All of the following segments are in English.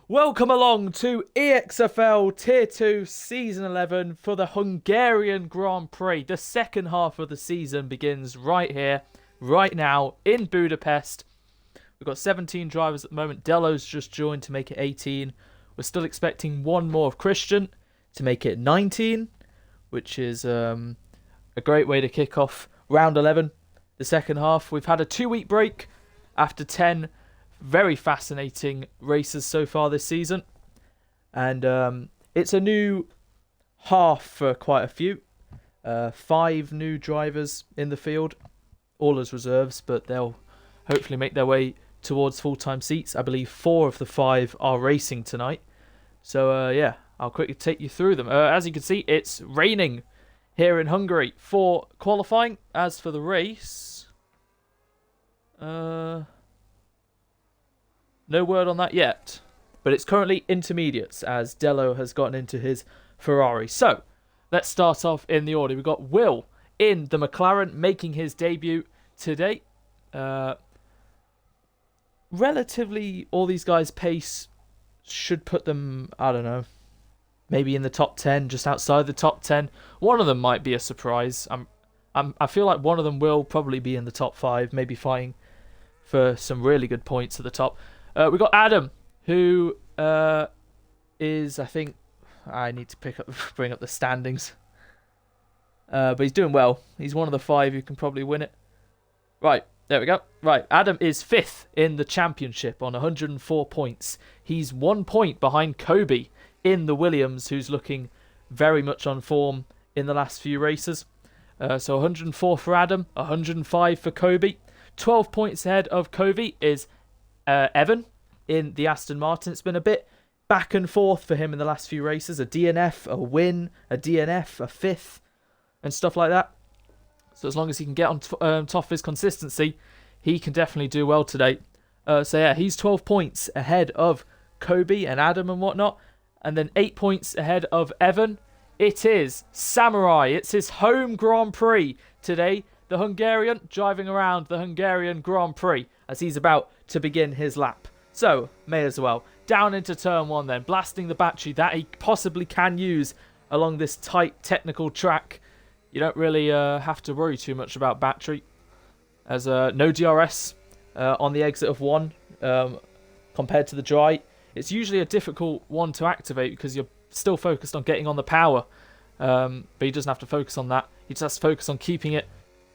Welcome along to EXFL Tier 2 Season 11 for the Hungarian Grand Prix. The second half of the season begins right here, right now, in Budapest. We've got 17 drivers at the moment. Delo's just joined to make it 18. We're still expecting one more of Christian to make it 19, which is a great way to kick off round 11, the second half. We've had a 2-week break after 10 very fascinating races so far this season, and it's a new half for quite a few. 5 new drivers in the field, all as reserves, but they'll hopefully make their way towards full-time seats. I believe 4 of the 5 are racing tonight, so yeah, I'll quickly take you through them. As you can see, it's raining here in Hungary for qualifying. As for the race, no word on that yet, but it's currently intermediates as Delo has gotten into his Ferrari. So let's start off in the order. We've got Will in the McLaren making his debut today. Relatively, all these guys' pace should put them, I don't know, maybe in the top 10, just outside the top 10. One of them might be a surprise. I feel like one of them will probably be in the top 5, maybe fighting for some really good points at the top. We've got Adam, who is, I think, I need to bring up the standings. But he's doing well. He's one of the 5 who can probably win it. Right, there we go. Right, Adam is 5th in the championship on 104 points. He's 1 point behind Kobe in the Williams, who's looking very much on form in the last few races. So 104 for Adam, 105 for Kobe. 12 points ahead of Kobe is Evan in the Aston Martin. It's been a bit back and forth for him in the last few races. A DNF, a win, a DNF, a 5th, and stuff like that. So as long as he can get on top of his consistency, he can definitely do well today. So yeah, he's 12 points ahead of Kobe and Adam and whatnot. And then 8 points ahead of Evan. It is Samurai. It's his home Grand Prix today. The Hungarian driving around the Hungarian Grand Prix as he's about to begin his lap. So, may as well. Down into turn 1 then, blasting the battery that he possibly can use along this tight technical track. You don't really have to worry too much about battery, as no DRS on the exit of 1 compared to the dry. It's usually a difficult one to activate because you're still focused on getting on the power, but he doesn't have to focus on that. He just has to focus on keeping it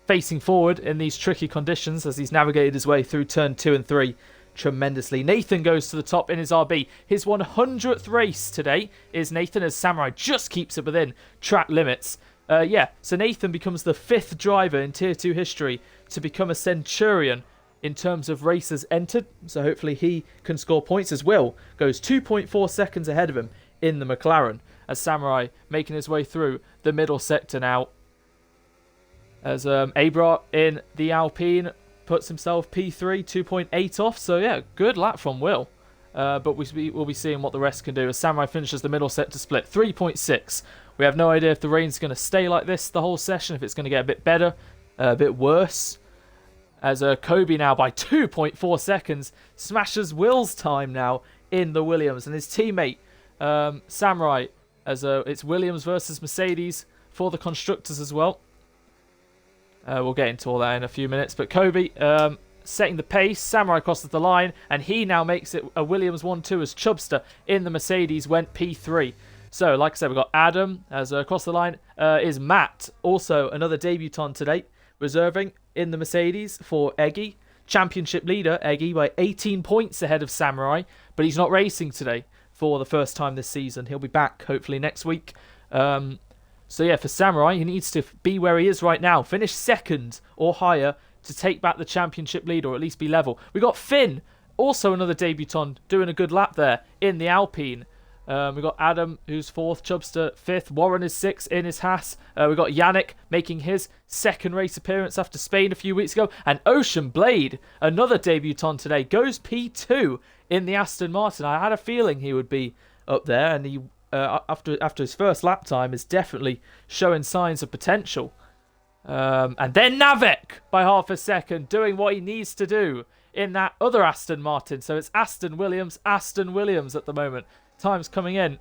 facing forward in these tricky conditions as he's navigated his way through turn 2 and 3 tremendously. Nathan goes to the top in his RB. His 100th race today is Nathan, as Samurai just keeps it within track limits. So Nathan becomes the 5th driver in Tier 2 history to become a Centurion in terms of races entered. So hopefully he can score points, as Will goes 2.4 seconds ahead of him in the McLaren, as Samurai making his way through the middle sector now. As Abra in the Alpine puts himself P3, 2.8 off. So yeah, good lap from Will. But we'll be seeing what the rest can do as Samurai finishes the middle sector split, 3.6. We have no idea if the rain's going to stay like this the whole session, if it's going to get a bit better, a bit worse. As Kobe now by 2.4 seconds smashes Will's time now in the Williams. And his teammate, Samurai, as it's Williams versus Mercedes for the constructors as well. We'll get into all that in a few minutes. But Kobe setting the pace. Samurai crosses the line. And he now makes it a Williams 1-2 as Chubster in the Mercedes went P3. So, like I said, we've got Adam as across the line is Matt. Also, another debutant today. Reserving in the Mercedes for Eggy. Championship leader, Eggy, by 18 points ahead of Samurai. But he's not racing today for the first time this season. He'll be back, hopefully, next week. So yeah, for Samurai, he needs to be where he is right now. Finish 2nd or higher to take back the championship lead, or at least be level. We got Finn, also another debutant, doing a good lap there in the Alpine. We've got Adam, who's 4th, Chubster 5th, Warren is 6th in his Haas. We've got Yannick making his 2nd race appearance after Spain a few weeks ago. And Ocean Blade, another debutant today, goes P2 in the Aston Martin. I had a feeling he would be up there, and he after his first lap time is definitely showing signs of potential. And then Navek by half a second doing what he needs to do in that other Aston Martin. So it's Aston Williams at the moment. Time's coming in,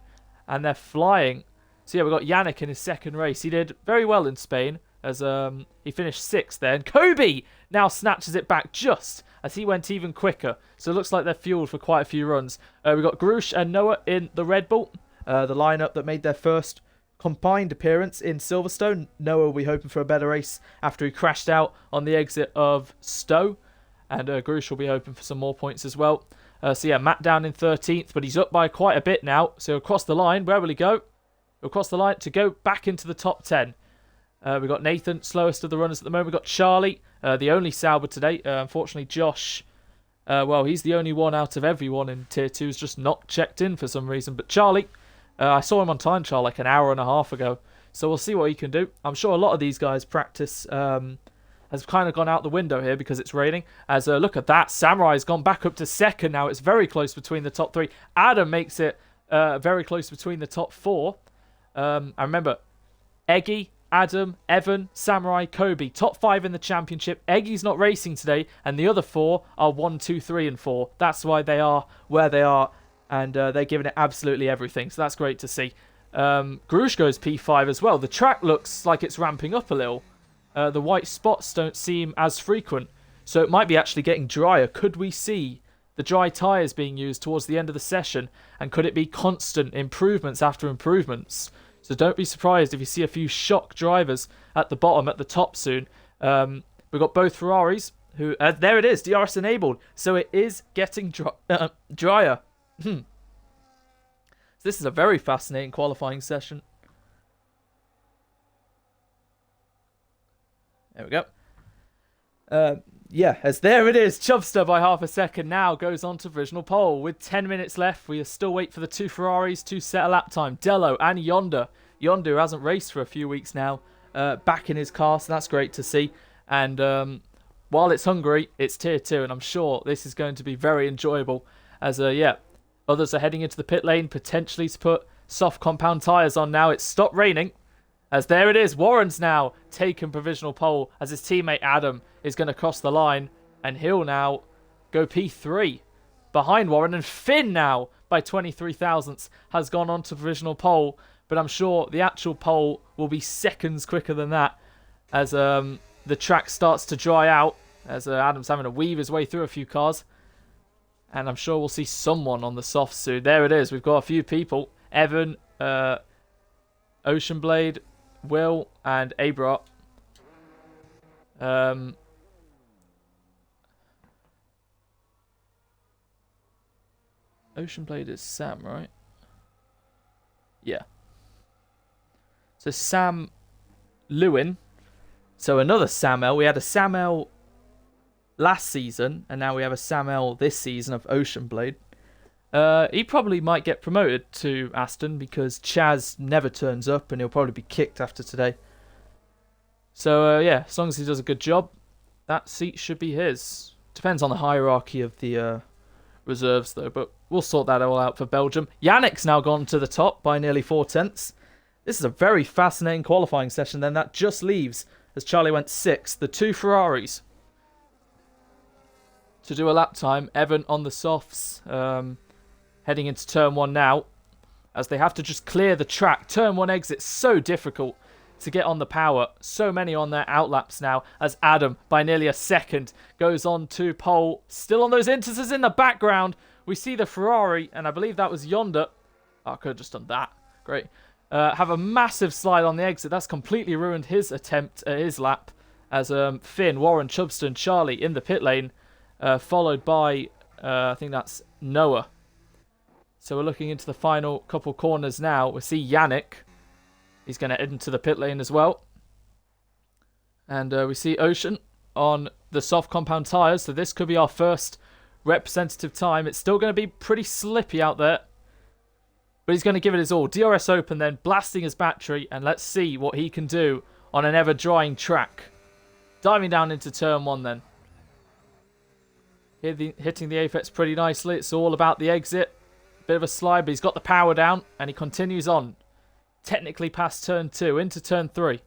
and they're flying. So yeah, we've got Yannick in his second race. He did very well in Spain, as he finished 6th there. And Kobe now snatches it back just as he went even quicker. So it looks like they're fueled for quite a few runs. We've got Grush and Noah in the Red Bull, the lineup that made their first combined appearance in Silverstone. Noah will be hoping for a better race after he crashed out on the exit of Stowe. And Grush will be hoping for some more points as well. So yeah, Matt down in 13th, but he's up by quite a bit now. So across the line, where will he go? Across the line to go back into the top 10. We've got Nathan, slowest of the runners at the moment. We've got Charlie, the only Sauber today. Unfortunately, Josh, well, he's the only one out of everyone in Tier 2 who's just not checked in for some reason. But Charlie, I saw him on time trial like an hour and a half ago. So we'll see what he can do. I'm sure a lot of these guys' practice has kind of gone out the window here because it's raining. As look at that, Samurai's gone back up to 2nd now. It's very close between the top 3. Adam makes it very close between the top 4. I remember Eggy, Adam, Evan, Samurai, Kobe, top 5 in the championship. Eggy's not racing today, and the other 4 are 1, 2, 3, and 4. That's why they are where they are, and they're giving it absolutely everything. So that's great to see. Grush goes P5 as well. The track looks like it's ramping up a little. The white spots don't seem as frequent, so it might be actually getting drier. Could we see the dry tyres being used towards the end of the session, and could it be constant improvements after improvements? So don't be surprised if you see a few shock drivers at the bottom, at the top soon. We've got both Ferraris, who, there it is, DRS enabled. So it is getting drier. So this is a very fascinating qualifying session. There we go. Yeah, as there it is. Chubster by half a second now goes on to provisional pole. With 10 minutes left, we are still wait for the 2 Ferraris to set a lap time. Dello and Yonder. Yonder, who hasn't raced for a few weeks now, back in his car, so that's great to see. And while it's Hungary, it's Tier 2, and I'm sure this is going to be very enjoyable. As, yeah, others are heading into the pit lane, potentially to put soft compound tyres on now. It's stopped raining. As there it is, Warren's now taken provisional pole as his teammate Adam is going to cross the line, and he'll now go P3 behind Warren. And Finn now, by 23 thousandths, has gone on to provisional pole, but I'm sure the actual pole will be seconds quicker than that as the track starts to dry out, as Adam's having to weave his way through a few cars. And I'm sure we'll see someone on the soft soon. There it is, we've got a few people. Evan, Oceanblade, Will, and Abra. Oceanblade is Sam, right? Yeah. So Sam Lewin. So another Sam L. We had a Sam L last season, and now we have a Sam L this season of Oceanblade. He probably might get promoted to Aston because Chaz never turns up and he'll probably be kicked after today. So, yeah, as long as he does a good job, that seat should be his. Depends on the hierarchy of the reserves, though, but we'll sort that all out for Belgium. Yannick's now gone to the top by nearly 4 tenths. This is a very fascinating qualifying session, then. That just leaves, as Charlie went 6th, the 2 Ferraris to do a lap time. Evan on the softs, heading into turn 1 now, as they have to just clear the track. Turn 1 exit, so difficult to get on the power. So many on their outlaps now, as Adam, by nearly a second, goes on to pole. Still on those inters in the background. We see the Ferrari, and I believe that was Yonder. Oh, I could have just done that. Great. Have a massive slide on the exit. That's completely ruined his attempt at his lap, as Finn, Warren, Chubston, Charlie in the pit lane, followed by, I think that's Noah. So we're looking into the final couple corners now. We see Yannick. He's going to head into the pit lane as well. And we see Ocean on the soft compound tyres. So this could be our first representative time. It's still going to be pretty slippy out there, but he's going to give it his all. DRS open then, blasting his battery. And let's see what he can do on an ever-drying track. Diving down into turn 1 then. Hitting the apex pretty nicely. It's all about the exit. Bit of a slide, but he's got the power down, and he continues on. Technically past turn 2, into turn 3.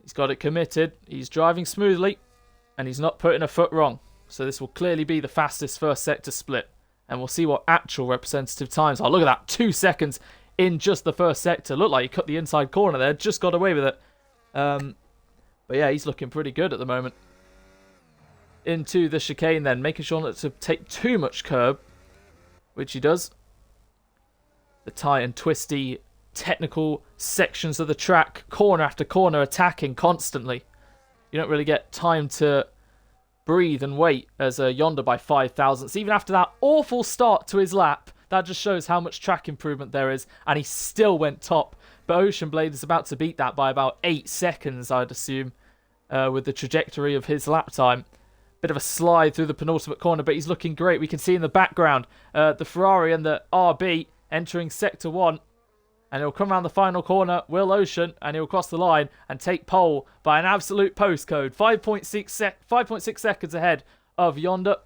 He's got it committed. He's driving smoothly, and he's not putting a foot wrong. So this will clearly be the fastest first sector split. And we'll see what actual representative times are. Look at that, 2 seconds in just the first sector. Looked like he cut the inside corner there, just got away with it. But yeah, he's looking pretty good at the moment. Into the chicane then, making sure not to take too much curb, which he does. The tight and twisty technical sections of the track, corner after corner, attacking constantly. You don't really get time to breathe and wait as Yonder by 5 thousandths. Even after that awful start to his lap, that just shows how much track improvement there is, and he still went top. But Ocean Blade is about to beat that by about 8 seconds, I'd assume, with the trajectory of his lap time. Bit of a slide through the penultimate corner, but he's looking great. We can see in the background the Ferrari and the RB entering Sector 1. And he'll come around the final corner, Will Ocean, and he'll cross the line and take pole by an absolute postcode. 5.6 seconds ahead of Yonder.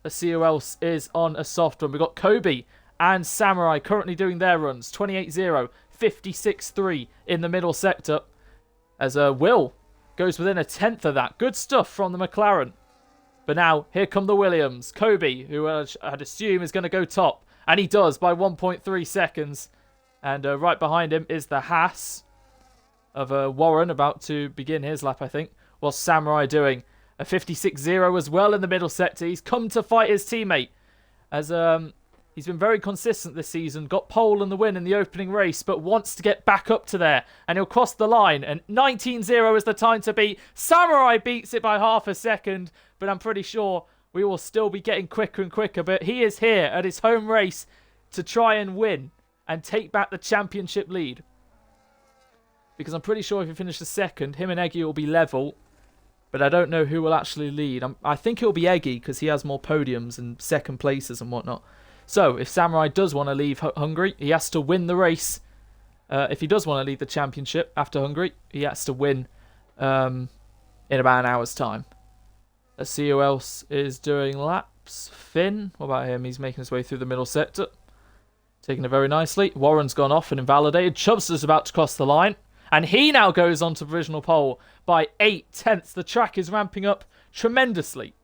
Let's see who else is on a soft run. We've got Kobe and Samurai currently doing their runs. 28.0, 56.3 in the middle sector. As Will goes within a tenth of that. Good stuff from the McLaren. But now, here come the Williams. Kobe, who I'd assume is going to go top. And he does by 1.3 seconds. And right behind him is the Haas of Warren, about to begin his lap, I think. What's Samurai doing? A 56.0 as well in the middle sector. He's come to fight his teammate. As he's been very consistent this season. Got pole and the win in the opening race, but wants to get back up to there. And he'll cross the line. And 19.0 is the time to beat. Samurai beats it by half a second. But I'm pretty sure we will still be getting quicker and quicker. But he is here at his home race to try and win and take back the championship lead. Because I'm pretty sure if he finishes second, him and Eggy will be level. But I don't know who will actually lead. I think it will be Eggy because he has more podiums and second places and whatnot. So if Samurai does want to leave Hungary, he has to win the race. If he does want to lead the championship after Hungary, he has to win in about an hour's time. Let's see who else is doing laps. Finn, what about him? He's making his way through the middle sector. Taking it very nicely. Warren's gone off and invalidated. Chubster's about to cross the line. And he now goes on to provisional pole by 8 tenths. The track is ramping up tremendously.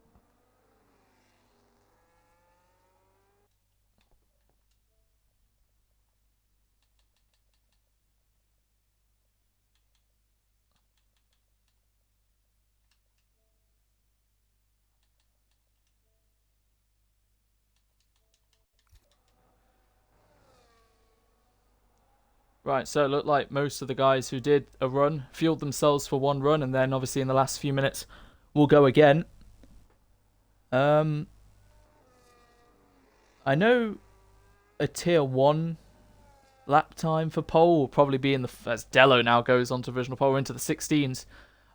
Right, so it looked like most of the guys who did a run fueled themselves for one run, and then obviously in the last few minutes will go again. I know a tier 1 lap time for pole will probably be in the, as Dello now goes on to provisional pole into the 16s.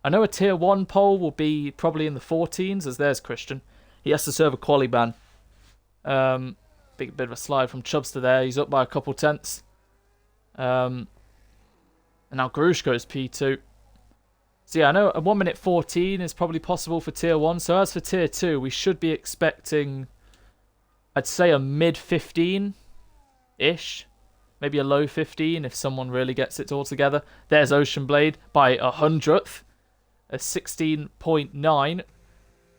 I know a tier 1 pole will be probably in the 14s, as there's Christian. He has to serve a quali ban. Big bit of a slide from Chubster there. He's up by a couple tenths. And now Grushko's P2. So yeah, I know a 1 minute 14 is probably possible for tier 1. So as for tier 2, we should be expecting, I'd say a mid 15-ish. Maybe a low 15 if someone really gets it all together. There's Ocean Blade by 100th. A 16.9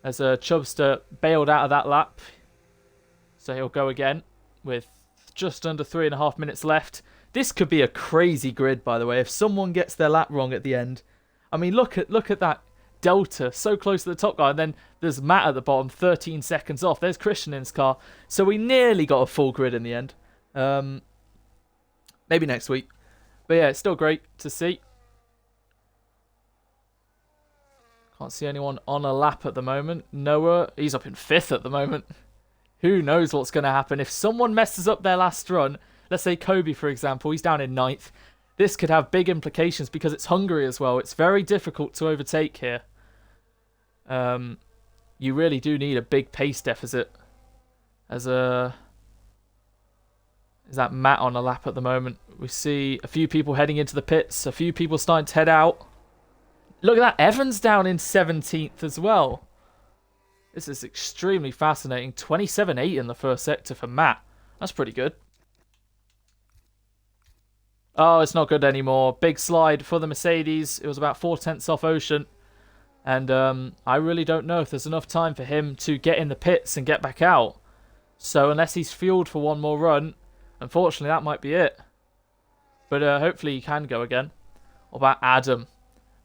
as Chubster bailed out of that lap. So he'll go again with just under 3.5 minutes left. This could be a crazy grid, by the way, if someone gets their lap wrong at the end. I mean, look at that delta, so close to the top guy. And then there's Matt at the bottom, 13 seconds off. There's Christian in his car. So we nearly got a full grid in the end. Maybe next week. But yeah, it's still great to see. Can't see anyone on a lap at the moment. Noah, he's up in 5th at the moment. Who knows what's going to happen. If someone messes up their last run, let's say Kobe, for example, he's down in 9th. This could have big implications because it's Hungary as well. It's very difficult to overtake here. You really do need a big pace deficit. Is that Matt on a lap at the moment? We see a few people heading into the pits. A few people starting to head out. Look at that. Evans down in 17th as well. This is extremely fascinating. 27.8 in the first sector for Matt. That's pretty good. Oh, it's not good anymore. Big slide for the Mercedes. It was about 4/10 off Ocean. And I really don't know if there's enough time for him to get in the pits and get back out. So unless he's fueled for one more run, unfortunately that might be it. But hopefully he can go again. What about Adam?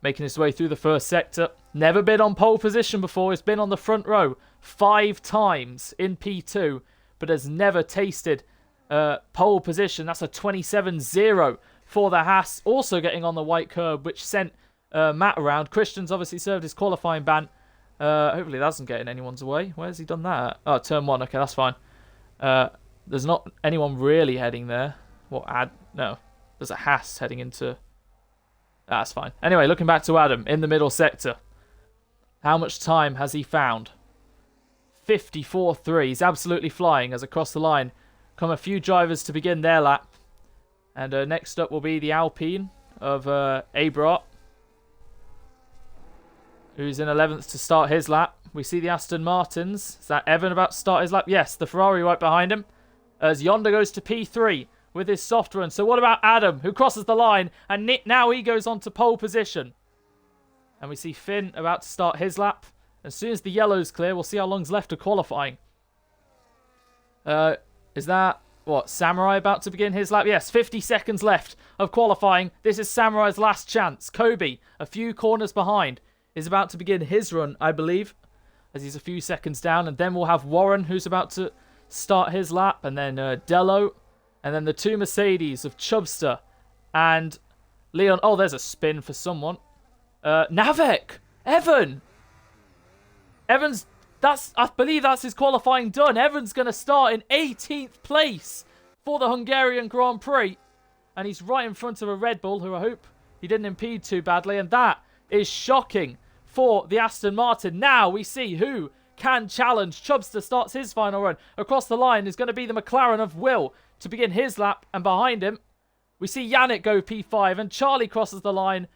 Making his way through the first sector. Never been on pole position before. He's been on the front row 5 times in P2. But has never tasted pole position. That's a 27-0 for the Haas. Also getting on the white curb, which sent Matt around. Christian's obviously served his qualifying ban. Hopefully that doesn't get in anyone's way. Where's he done that? Oh, turn 1. Okay, that's fine. There's not anyone really heading there. No. There's a Haas heading into... That's fine. Anyway, looking back to Adam in the middle sector. How much time has he found? 54.3. He's absolutely flying as across the line come a few drivers to begin their lap. And next up will be the Alpine of Abrot, who's in 11th to start his lap. We see the Aston Martins. Is that Evan about to start his lap? Yes, the Ferrari right behind him. As Yonder goes to P3 with his soft run. So what about Adam, who crosses the line, and now he goes on to pole position. And we see Finn about to start his lap. As soon as the yellow's clear, we'll see how long's left of qualifying. Is that, Samurai about to begin his lap? Yes, 50 seconds left of qualifying. This is Samurai's last chance. Kobe, a few corners behind, is about to begin his run, I believe, as he's a few seconds down. And then we'll have Warren, who's about to start his lap, and then Dello, and then the 2 Mercedes of Chubster and Leon. Oh, there's a spin for someone. Navek! Evan! Evans, I believe that's his qualifying done. Evan's going to start in 18th place for the Hungarian Grand Prix. And he's right in front of a Red Bull, who I hope he didn't impede too badly. And that is shocking for the Aston Martin. Now we see who can challenge. Chubster starts his final run. Across the line is going to be the McLaren of Will to begin his lap. And behind him, we see Yannick go P5. And Charlie crosses the line,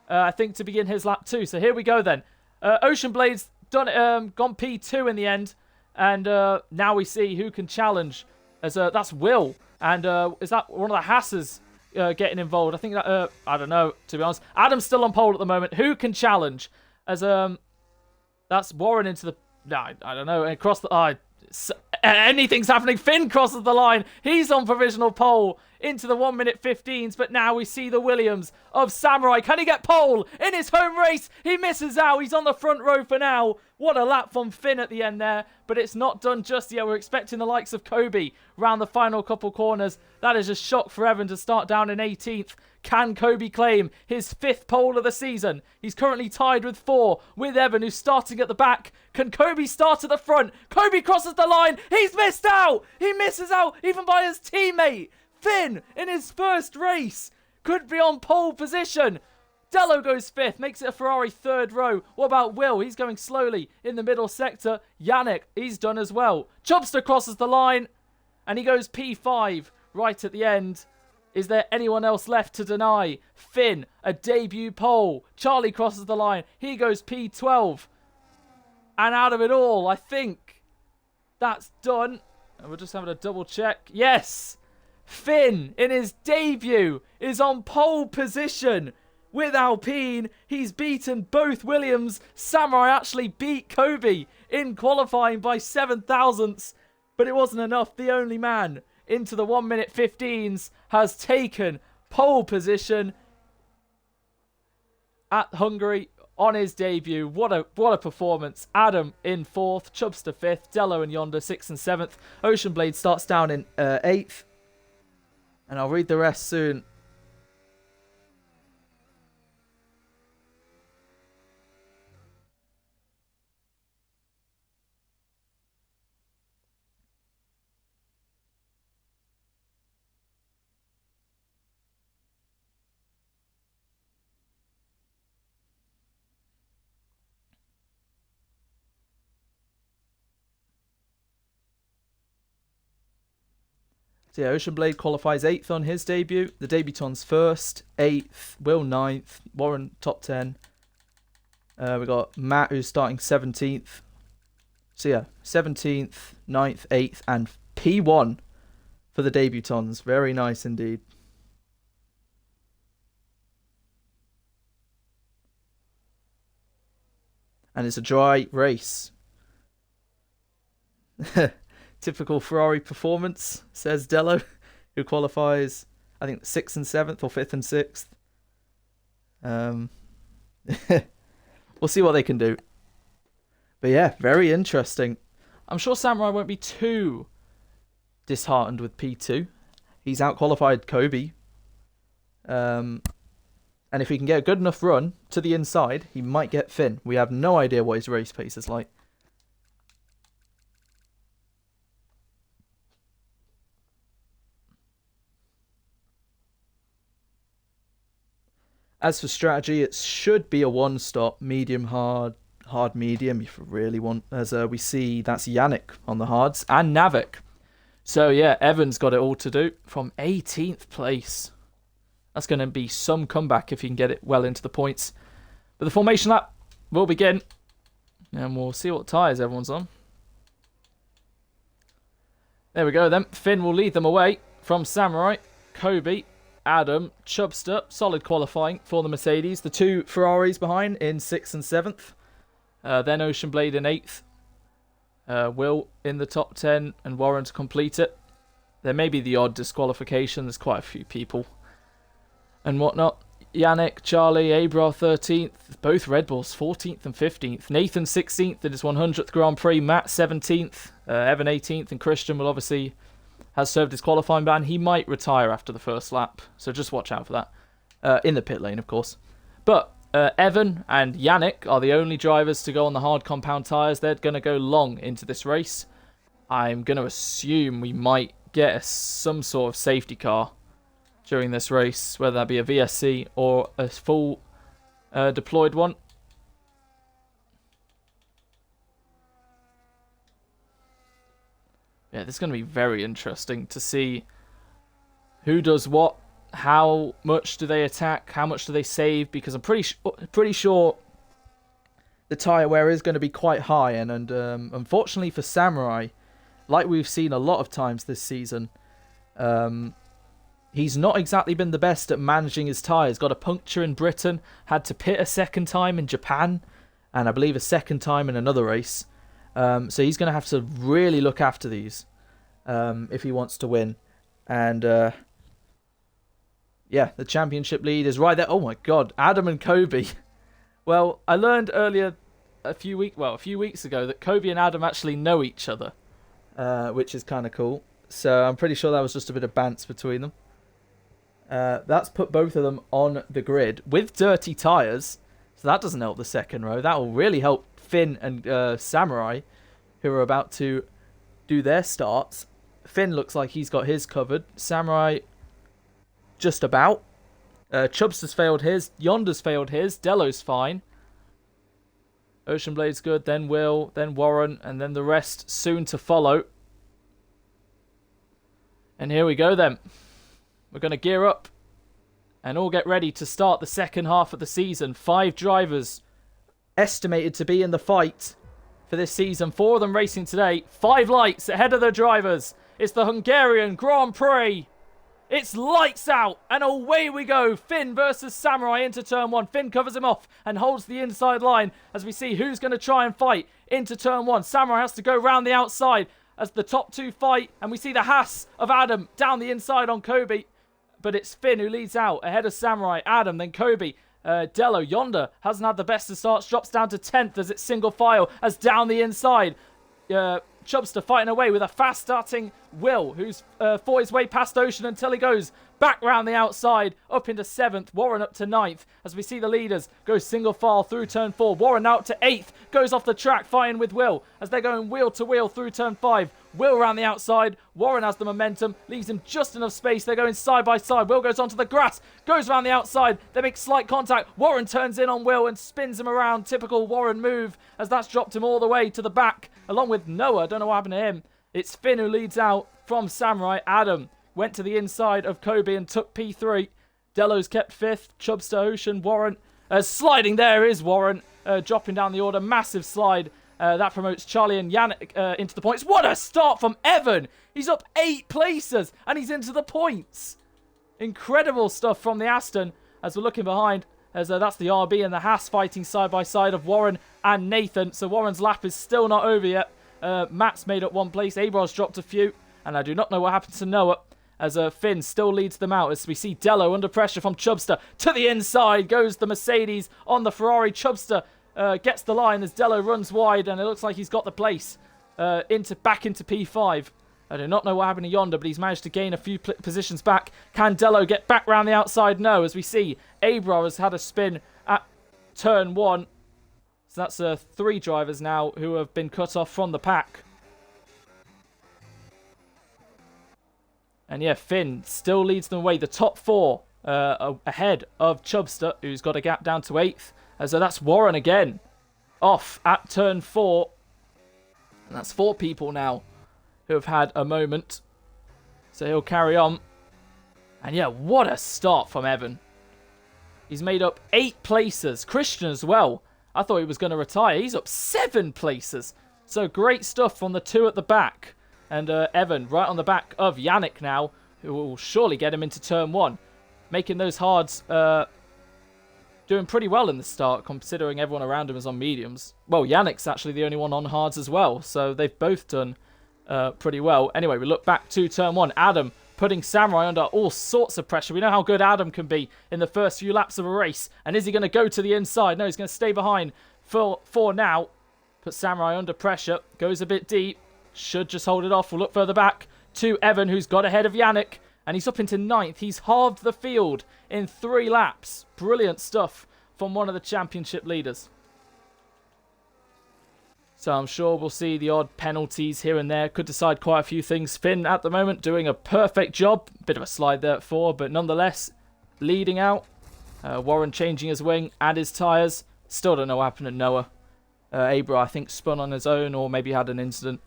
I think, to begin his lap too. So here we go then. Ocean Blade's gone P2 in the end. And now we see who can challenge. As that's Will. And is that one of the Haas's getting involved? I think that, I don't know, to be honest. Adam's still on pole at the moment. Who can challenge? As that's Warren into the... No, I don't know. Across the... anything's happening. Finn crosses the line. He's on provisional pole into the 1:15s. But now we see the Williams of Samurai. Can he get pole in his home race? He misses out. He's on the front row for now. What a lap from Finn at the end there. But it's not done just yet. We're expecting the likes of Kobe round the final couple corners. That is a shock for Evan to start down in 18th. Can Kobe claim his 5th pole of the season? He's currently tied with 4 with Evan, who's starting at the back. Can Kobe start at the front? Kobe crosses the line. He's missed out. He misses out even by his teammate. Finn, in his first race, could be on pole position. Dello goes 5th, makes it a Ferrari 3rd row. What about Will? He's going slowly in the middle sector. Yannick, he's done as well. Chubster crosses the line, and he goes P5 right at the end. Is there anyone else left to deny? Finn, a debut pole. Charlie crosses the line. He goes P12. And out of it all, I think that's done. And we're just having a double check. Yes! Finn, in his debut, is on pole position with Alpine. He's beaten both Williams. Samurai actually beat Kobe in qualifying by 7 thousandths. But it wasn't enough. The only man into the 1:15s has taken pole position at Hungary on his debut. What a performance. Adam in 4th, Chubster 5th, Dello and Yonder 6th and 7th. Ocean Blade starts down in 8th. And I'll read the rest soon. So yeah, Ocean Blade qualifies 8th on his debut. The debutants 1st, 8th, Will 9th, Warren top 10. We got Matt who's starting 17th. So yeah, 17th, 9th, 8th, and P1 for the debutants. Very nice indeed. And it's a dry race. Typical Ferrari performance, says Dello, who qualifies, I think, 6th and 7th or 5th and 6th. We'll see what they can do. But yeah, very interesting. I'm sure Samurai won't be too disheartened with P2. He's out-qualified Kobe. And if he can get a good enough run to the inside, he might get Finn. We have no idea what his race pace is like. As for strategy, it should be a one-stop, medium, hard, hard, medium, if you really want. As we see, that's Yannick on the hards, and Navik. So yeah, Evan's got it all to do from 18th place. That's going to be some comeback if he can get it well into the points. But the formation lap will begin, and we'll see what tyres everyone's on. There we go then. Finn will lead them away from Samurai, Kobe, Adam, Chubster. Solid qualifying for the Mercedes. The two Ferraris behind in 6th and 7th. Then Ocean Blade in 8th. Will in the top 10 and Warren to complete it. There may be the odd disqualification. There's quite a few people and whatnot. Yannick, Charlie, Abra 13th. Both Red Bulls 14th and 15th. Nathan 16th in his 100th Grand Prix. Matt 17th. Evan 18th. And Christian will obviously has served his qualifying ban. He might retire after the first lap. So just watch out for that. In the pit lane, of course. But Evan and Yannick are the only drivers to go on the hard compound tyres. They're going to go long into this race. I'm going to assume we might get some sort of safety car during this race, whether that be a VSC or a full deployed one. Yeah, this is going to be very interesting to see who does what, how much do they attack, how much do they save, because I'm pretty sure the tyre wear is going to be quite high, and unfortunately for Samurai, like we've seen a lot of times this season, he's not exactly been the best at managing his tyres. Got a puncture in Britain, had to pit a second time in Japan, and I believe a second time in another race. So he's going to have to really look after these if he wants to win. And yeah, the championship lead is right there. Oh my God, Adam and Kobe. Well, I learned earlier a few weeks ago that Kobe and Adam actually know each other, which is kind of cool. So I'm pretty sure that was just a bit of bants between them. That's put both of them on the grid with dirty tyres. So that doesn't help the second row. That will really help Finn and Samurai, who are about to do their starts. Finn looks like he's got his covered. Samurai, just about. Chubster's failed his. Yonder's failed his. Dello's fine. Ocean Blade's good. Then Will. Then Warren. And then the rest soon to follow. And here we go then. We're going to gear up and all get ready to start the second half of the season. 5 drivers estimated to be in the fight for this season. 4 of them racing today. 5 lights ahead of the drivers. It's the Hungarian Grand Prix. It's lights out and away we go. Finn versus Samurai into turn 1. Finn covers him off and holds the inside line as we see who's going to try and fight into turn 1. Samurai has to go round the outside as the top 2 fight, and we see the Haas of Adam down the inside on Kobe. But it's Finn who leads out ahead of Samurai, Adam, then Kobe. Dello, Yonder, hasn't had the best of starts, drops down to 10th as it's single file, as down the inside. Chubster fighting away with a fast starting Will, who's fought his way past Ocean until he goes back round the outside, up into 7th, Warren up to 9th, as we see the leaders go single file through turn 4. Warren out to 8th, goes off the track, fighting with Will, as they're going wheel to wheel through turn 5. Will round the outside, Warren has the momentum, leaves him just enough space, they're going side by side. Will goes onto the grass, goes round the outside, they make slight contact, Warren turns in on Will and spins him around, typical Warren move, as that's dropped him all the way to the back, along with Noah, don't know what happened to him. It's Finn who leads out from Samurai. Adam went to the inside of Kobe and took P3. Dello's kept 5th, Chubster, Ocean, Warren. Sliding there is Warren, dropping down the order, massive slide. That promotes Charlie and Yannick into the points. What a start from Evan! He's up 8 places and he's into the points. Incredible stuff from the Aston as we're looking behind. As that's the RB and the Haas fighting side by side of Warren and Nathan. So Warren's lap is still not over yet. Matt's made up one place. Abrar's dropped a few. And I do not know what happened to Noah, as Finn still leads them out, as we see Dello under pressure from Chubster. To the inside goes the Mercedes on the Ferrari. Chubster gets the line as Dello runs wide, and it looks like he's got the place back into P5. I do not know what happened to Yonder, but he's managed to gain a few positions back. Can Dello get back round the outside? No, as we see Abrar has had a spin at turn 1. So that's 3 drivers now who have been cut off from the pack. And yeah, Finn still leads them away. The top 4 ahead of Chubster, who's got a gap down to 8th. So that's Warren again, off at turn 4. And that's 4 people now who have had a moment. So he'll carry on. And yeah, what a start from Evan. He's made up 8 places. Christian as well. I thought he was going to retire. He's up 7 places. So great stuff from the 2 at the back. And Evan right on the back of Yannick now, who will surely get him into turn 1. Making those hards doing pretty well in the start, considering everyone around him is on mediums. Well, Yannick's actually the only one on hards as well, so they've both done pretty well. Anyway, we look back to turn 1. Adam putting Samurai under all sorts of pressure. We know how good Adam can be in the first few laps of a race. And is he going to go to the inside? No, he's going to stay behind for now. Put Samurai under pressure. Goes a bit deep. Should just hold it off. We'll look further back to Evan, who's got ahead of Yannick. And he's up into 9th. He's halved the field in 3 laps. Brilliant stuff from one of the championship leaders. So I'm sure we'll see the odd penalties here and there. Could decide quite a few things. Finn at the moment doing a perfect job. Bit of a slide there at 4, but nonetheless leading out. Warren changing his wing and his tyres. Still don't know what happened to Noah. Abra, I think, spun on his own or maybe had an incident.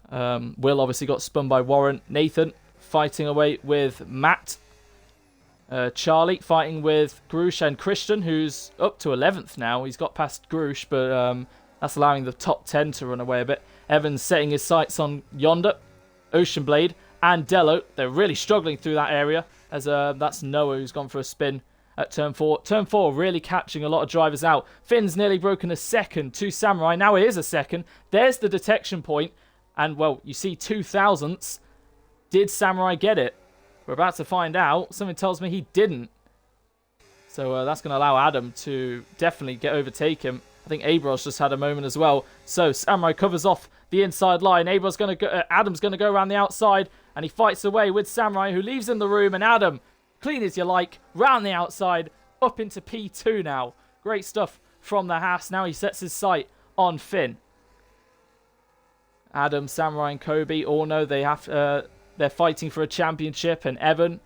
Will obviously got spun by Warren. Nathan fighting away with Matt. Charlie fighting with Grush and Christian, who's up to 11th now. He's got past Grush, but that's allowing the top 10 to run away a bit. Evans setting his sights on Yonder, Ocean Blade, and Dello. They're really struggling through that area, as that's Noah who's gone for a spin at turn 4. Turn 4 really catching a lot of drivers out. Finn's nearly broken a second to Samurai. Now it is a second. There's the detection point. And, well, you see 2 thousandths. Did Samurai get it? We're about to find out. Something tells me he didn't. So that's going to allow Adam to definitely overtake him. I think Abrar's just had a moment as well. So Samurai covers off the inside line. Abrar's going to go. Adam's going to go around the outside. And he fights away with Samurai, who leaves in the room. And Adam, clean as you like, round the outside, up into P2 now. Great stuff from the Haas. Now he sets his sight on Finn. Adam, Samurai, and Kobe all know they're fighting for a championship, and Evan,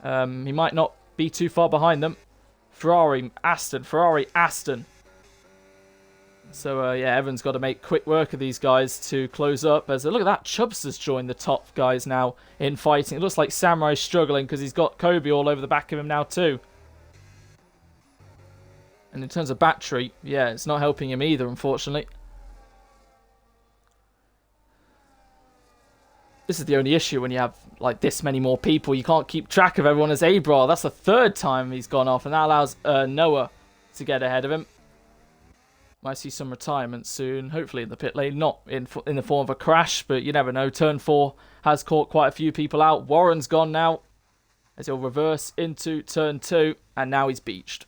he might not be too far behind them. Ferrari, Aston. So yeah, Evan's got to make quick work of these guys to close up. As look at that, Chubbs has joined the top guys now in fighting. It looks like Samurai's struggling because he's got Kobe all over the back of him now too. And in terms of battery, yeah, it's not helping him either, unfortunately. This is the only issue when you have like this many more people. You can't keep track of everyone as Abrar. That's the 3rd time he's gone off, and that allows Noah to get ahead of him. Might see some retirement soon, hopefully in the pit lane, not in the form of a crash, but you never know. Turn 4 has caught quite a few people out. Warren's gone now, as he'll reverse into turn 2, and now he's beached.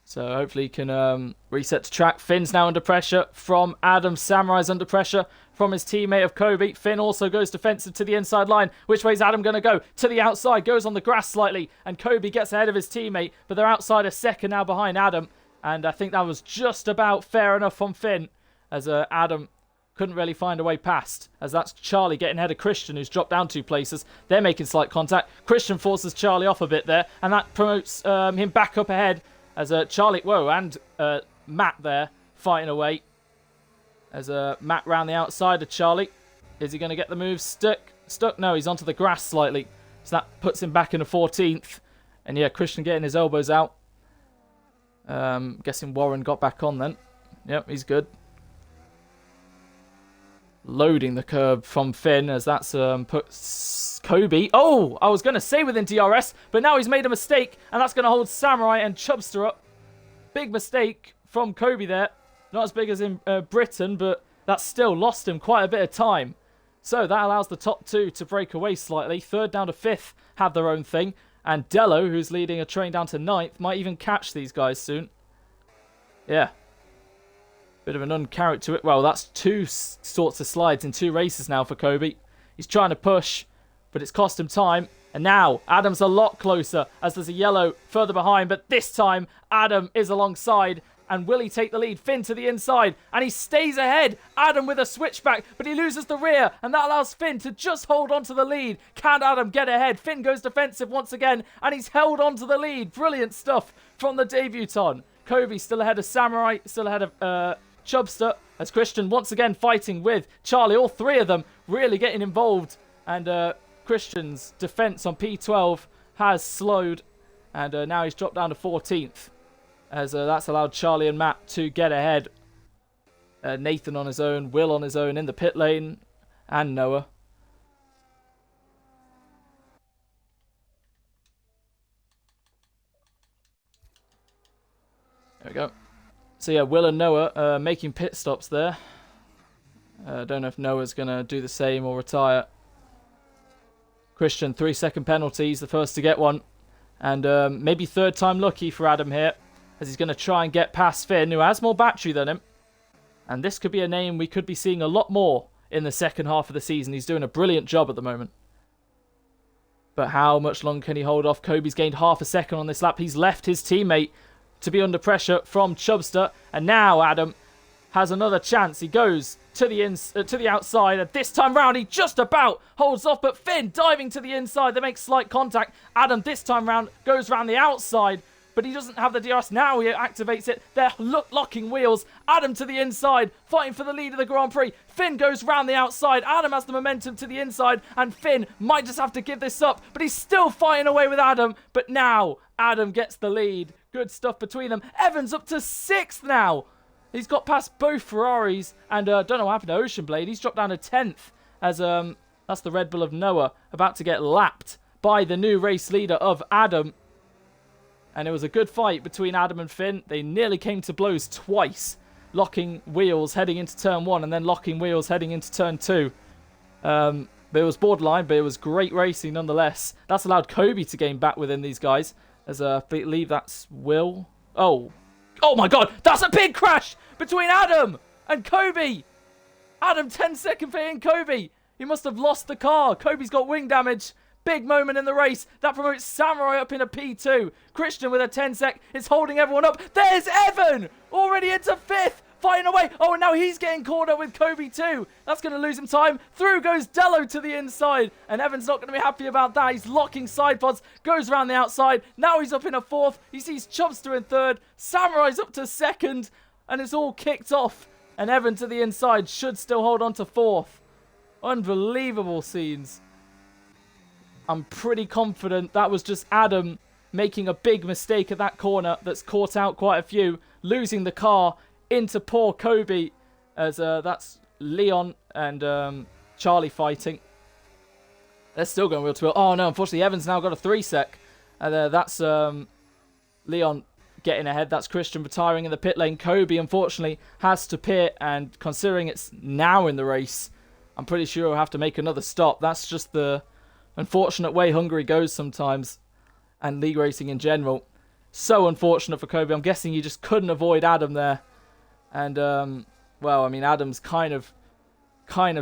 So hopefully he can reset to track. Finn's now under pressure from Adam. Samurai's under pressure from his teammate of Kobe. Finn also goes defensive to the inside line. Which way is Adam going to go? To the outside. Goes on the grass slightly. And Kobe gets ahead of his teammate. But they're outside a second now behind Adam. And I think that was just about fair enough from Finn. As Adam couldn't really find a way past. As that's Charlie getting ahead of Christian, who's dropped down 2 places. They're making slight contact. Christian forces Charlie off a bit there. And that promotes him back up ahead. As Charlie, and Matt there fighting away. As Matt round the outside of Charlie. Is he going to get the move stuck? No, he's onto the grass slightly. So that puts him back in the 14th. And yeah, Christian getting his elbows out. Guessing Warren got back on then. Yep, he's good. Loading the curb from Finn as that's puts Kobe. Oh, I was going to say within DRS, but now he's made a mistake, and that's going to hold Samurai and Chubster up. Big mistake from Kobe there. Not as big as in Britain, but that still lost him quite a bit of time. So that allows the top two to break away slightly. Third down to fifth have their own thing. And Dello, who's leading a train down to ninth, might even catch these guys soon. Yeah. Bit of an uncharacteristic. Well, that's two sorts of slides in two races now for Kobe. He's trying to push, but it's cost him time. And now, Adam's a lot closer as there's a yellow further behind. But this time, Adam is alongside. And will he take the lead? Finn to the inside. And he stays ahead. Adam with a switchback. But he loses the rear. And that allows Finn to just hold on to the lead. Can Adam get ahead? Finn goes defensive once again. And he's held on to the lead. Brilliant stuff from the debutant. Kobe still ahead of Samurai. Still ahead of Chubster. As Christian once again fighting with Charlie. All three of them really getting involved. And Christian's defense on P12 has slowed. And now he's dropped down to 14th. As that's allowed Charlie and Matt to get ahead. Nathan on his own, Will on his own in the pit lane, and Noah. There we go. So yeah, Will and Noah making pit stops there. Don't know if Noah's going to do the same or retire. Christian, 3-second penalty. He's the first to get one. And maybe third time lucky for Adam here. As he's going to try and get past Finn, who has more battery than him. And this could be a name we could be seeing a lot more in the second half of the season. He's doing a brilliant job at the moment. But how much longer can he hold off? Kobe's gained half a second on this lap. He's left his teammate to be under pressure from Chubster. And now Adam has another chance. He goes to the outside. And this time round, he just about holds off. But Finn diving to the inside. They make slight contact. Adam this time round goes round the outside. But he doesn't have the DRS. Now he activates it. They're locking wheels. Adam to the inside, fighting for the lead of the Grand Prix. Finn goes round the outside. Adam has the momentum to the inside. And Finn might just have to give this up. But he's still fighting away with Adam. But now Adam gets the lead. Good stuff between them. Evans up to 6th now. He's got past both Ferraris. And don't know what happened to Ocean Blade. He's dropped down to 10th. As that's the Red Bull of Noah. About to get lapped by the new race leader of Adam. And it was a good fight between Adam and Finn. They nearly came to blows twice. Locking wheels heading into turn 1 and then locking wheels heading into turn 2. But it was borderline, but it was great racing nonetheless. That's allowed Kobe to gain back within these guys. As I believe that's Will. Oh my God. That's a big crash between Adam and Kobe. Adam 10-second for hitting Kobe. He must have lost the car. Kobe's got wing damage. Big moment in the race. That promotes Samurai up in a P2. Christian with a 10-sec is holding everyone up. There's Evan! Already into 5th. Fighting away. Oh, and now he's getting caught up with Kobe too. That's going to lose him time. Through goes Dello to the inside. And Evan's not going to be happy about that. He's locking side pods. Goes around the outside. Now he's up in a 4th. He sees Chubster in 3rd. Samurai's up to 2nd. And it's all kicked off. And Evan to the inside should still hold on to 4th. Unbelievable scenes. I'm pretty confident that was just Adam making a big mistake at that corner that's caught out quite a few. Losing the car into poor Kobe. As that's Leon and Charlie fighting. They're still going wheel to wheel. Oh no, unfortunately Evan's now got a 3-sec. And that's Leon getting ahead. That's Christian retiring in the pit lane. Kobe unfortunately has to pit. And considering it's now in the race, I'm pretty sure he'll have to make another stop. That's just the unfortunate way Hungary goes sometimes, and league racing in general. So unfortunate for Kobe. I'm guessing you just couldn't avoid Adam there. And, well, I mean, Adam's kind of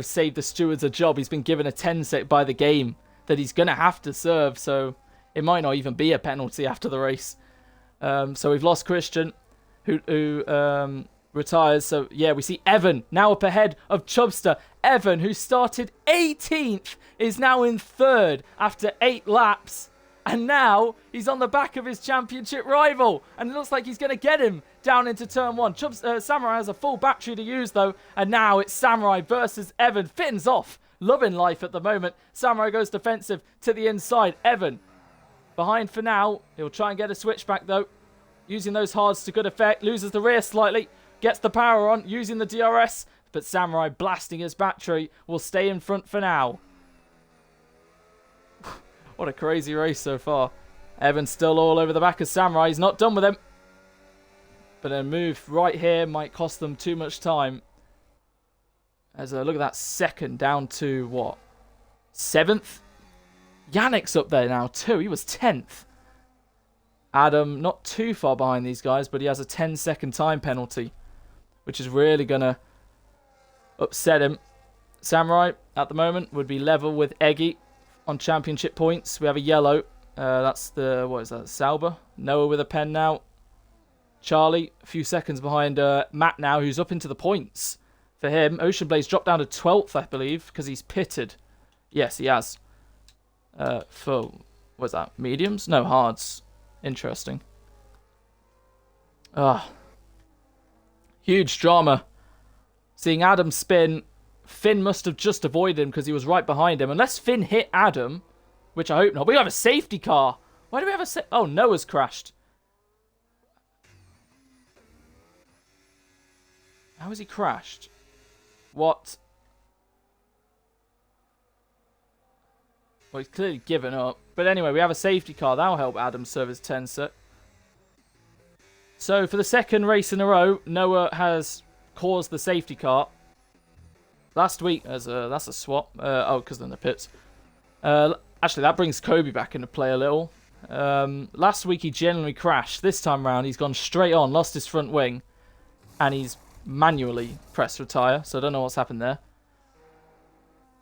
saved the stewards a job. He's been given a 10-sec by the game that he's going to have to serve, so it might not even be a penalty after the race. So we've lost Christian, who retires. So, yeah, we see Evan now up ahead of Chubster. Evan, who started 18th, is now in 3rd after 8 laps. And now he's on the back of his championship rival. And it looks like he's going to get him down into turn 1. Samurai has a full battery to use, though. And now it's Samurai versus Evan. Finn's off. Loving life at the moment. Samurai goes defensive to the inside. Evan behind for now. He'll try and get a switchback, though. Using those hards to good effect. Loses the rear slightly. Gets the power on. Using the DRS. But Samurai blasting his battery will stay in front for now. What a crazy race so far. Evan's still all over the back of Samurai. He's not done with him. But a move right here might cost them too much time. As look at that second down to what? 7th? Yannick's up there now too. He was 10th. Adam not too far behind these guys, but he has a 10-second time penalty, which is really going to upset him. Samurai at the moment would be level with Eggy on championship points. We have a yellow. That's the, what is that, Sauber? Noah with a pen now. Charlie, a few seconds behind Matt now, who's up into the points. For him, Ocean Blade's dropped down to 12th, I believe, because he's pitted. Yes, he has. For, what's that, mediums? No, hards. Interesting. Huge drama. Seeing Adam spin, Finn must have just avoided him because he was right behind him. Unless Finn hit Adam, which I hope not. We have a safety car. Why do we have a oh, Noah's crashed. How has he crashed? What? Well, he's clearly given up. But anyway, we have a safety car. That'll help Adam serve his 10 set. So, for the second race in a row, Noah has caused the safety car. Last week, that's a swap. Oh, because they're in the pits. Actually, that brings Kobe back into play a little. Last week, he genuinely crashed. This time round, he's gone straight on, lost his front wing. And he's manually pressed retire. So, I don't know what's happened there.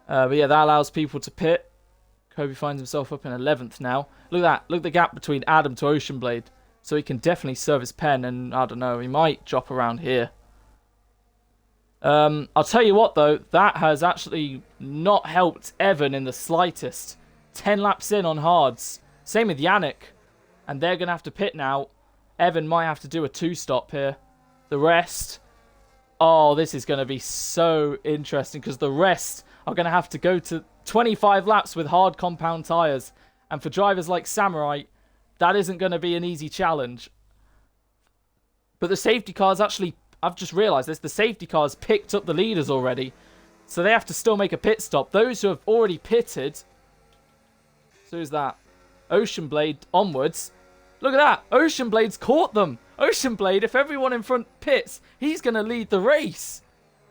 But yeah, that allows people to pit. Kobe finds himself up in 11th now. Look at that. Look at the gap between Adam to Ocean Blade. So he can definitely serve his pen. And I don't know, he might drop around here. I'll tell you what, though. That has actually not helped Evan in the slightest. 10 laps in on hards. Same with Yannick. And they're going to have to pit now. Evan might have to do a 2-stop here. The rest... Oh, this is going to be so interesting. Because the rest are going to have to go to 25 laps with hard compound tyres. And for drivers like Samurai, that isn't going to be an easy challenge. But the safety car's actually... I've just realised this. The safety car's picked up the leaders already. So they have to still make a pit stop. Those who have already pitted... So who's that? Ocean Blade onwards. Look at that. Ocean Blade's caught them. Ocean Blade, if everyone in front pits, he's going to lead the race.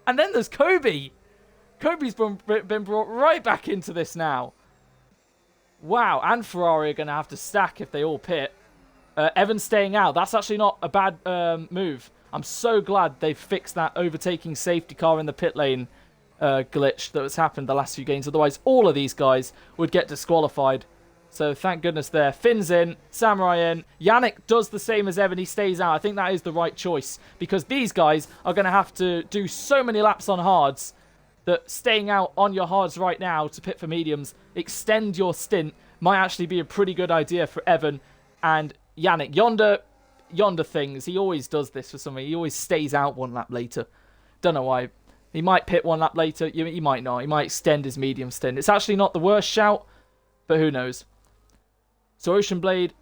And then there's Kobe. Kobe's been brought right back into this now. Wow, and Ferrari are going to have to stack if they all pit. Evan's staying out. That's actually not a bad move. I'm so glad they've fixed that overtaking safety car in the pit lane glitch that has happened the last few games. Otherwise, all of these guys would get disqualified. So thank goodness there. Finn's in, Samurai in. Yannick does the same as Evan. He stays out. I think that is the right choice because these guys are going to have to do so many laps on hards that staying out on your hards right now to pit for mediums, extend your stint, might actually be a pretty good idea for Evan and Yannick. Yonder things, he always does this for something. He always stays out 1 lap later. Don't know why. He might pit 1 lap later. He might not. He might extend his medium stint. It's actually not the worst shout, but who knows. So Ocean Blade,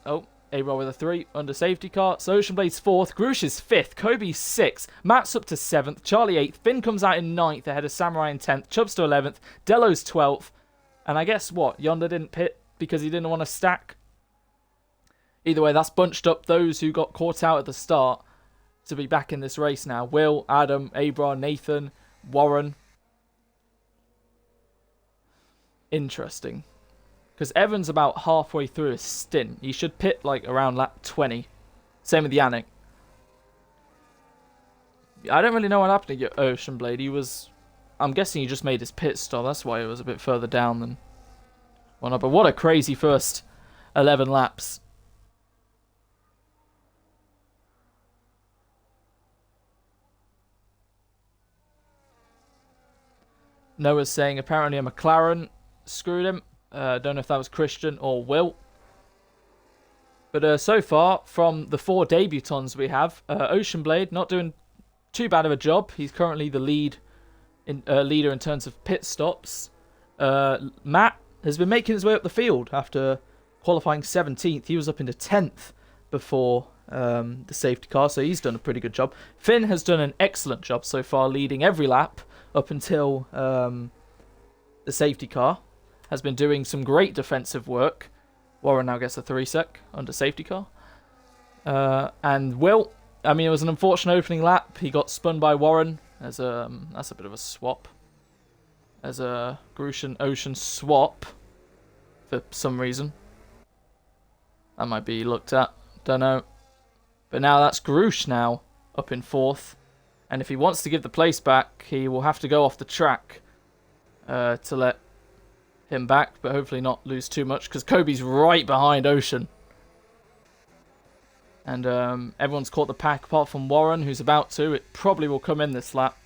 A-Roll with a 3 under safety car. So Ocean Blade's 4th, Grush is 5th, Kobe's 6th, Matt's up to 7th, Charlie 8th, Finn comes out in 9th ahead of Samurai in 10th, Chubb's to 11th, Delo's 12th, and I guess what, Yonder didn't pit because he didn't want to stack. Either way, that's bunched up those who got caught out at the start to be back in this race now. Will, Adam, Abra, Nathan, Warren. Interesting. Because Evan's about halfway through his stint. He should pit like around lap 20. Same with Yannick. I don't really know what happened to Ocean Blade. I'm guessing he just made his pit stop. That's why it was a bit further down than one up. But what a crazy first 11 laps. Noah's saying apparently a McLaren screwed him. Don't know if that was Christian or Will. But so far, from the 4 debutants we have, Ocean Blade not doing too bad of a job. He's currently the leader in terms of pit stops. Matt has been making his way up the field after qualifying 17th. He was up into 10th before the safety car, so he's done a pretty good job. Finn has done an excellent job so far, leading every lap up until the safety car. Has been doing some great defensive work. Warren now gets a 3-sec under safety car. And Will, I mean, it was an unfortunate opening lap. He got spun by Warren. That's a bit of a swap. As a Grush and Ocean swap for some reason. That might be looked at. Don't know. But now that's Grush now up in 4th. And if he wants to give the place back, he will have to go off the track to let him back. But hopefully not lose too much because Kobe's right behind Ocean. And everyone's caught the pack apart from Warren, who's about to. It probably will come in this lap.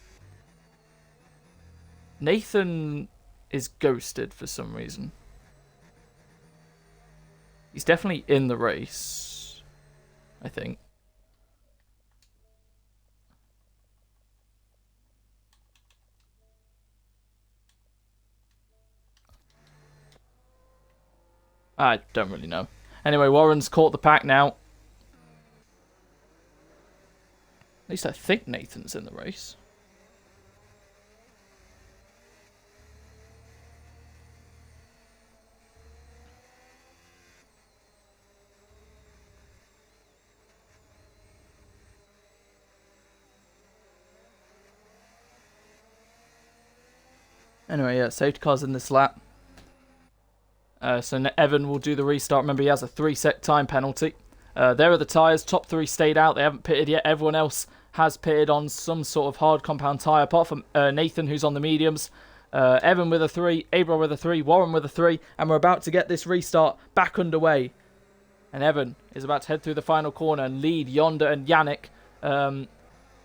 Nathan is ghosted for some reason. He's definitely in the race, I think. I don't really know. Anyway, Warren's caught the pack now. At least I think Nathan's in the race. Anyway, yeah, safety car's in this lap. So Evan will do the restart. Remember, he has a 3-sec time penalty. There are the tyres. Top 3 stayed out. They haven't pitted yet. Everyone else has pitted on some sort of hard compound tyre, apart from Nathan, who's on the mediums. Evan with a 3, Abra with a 3, Warren with a 3, and we're about to get this restart back underway. And Evan is about to head through the final corner and lead Yonder and Yannick.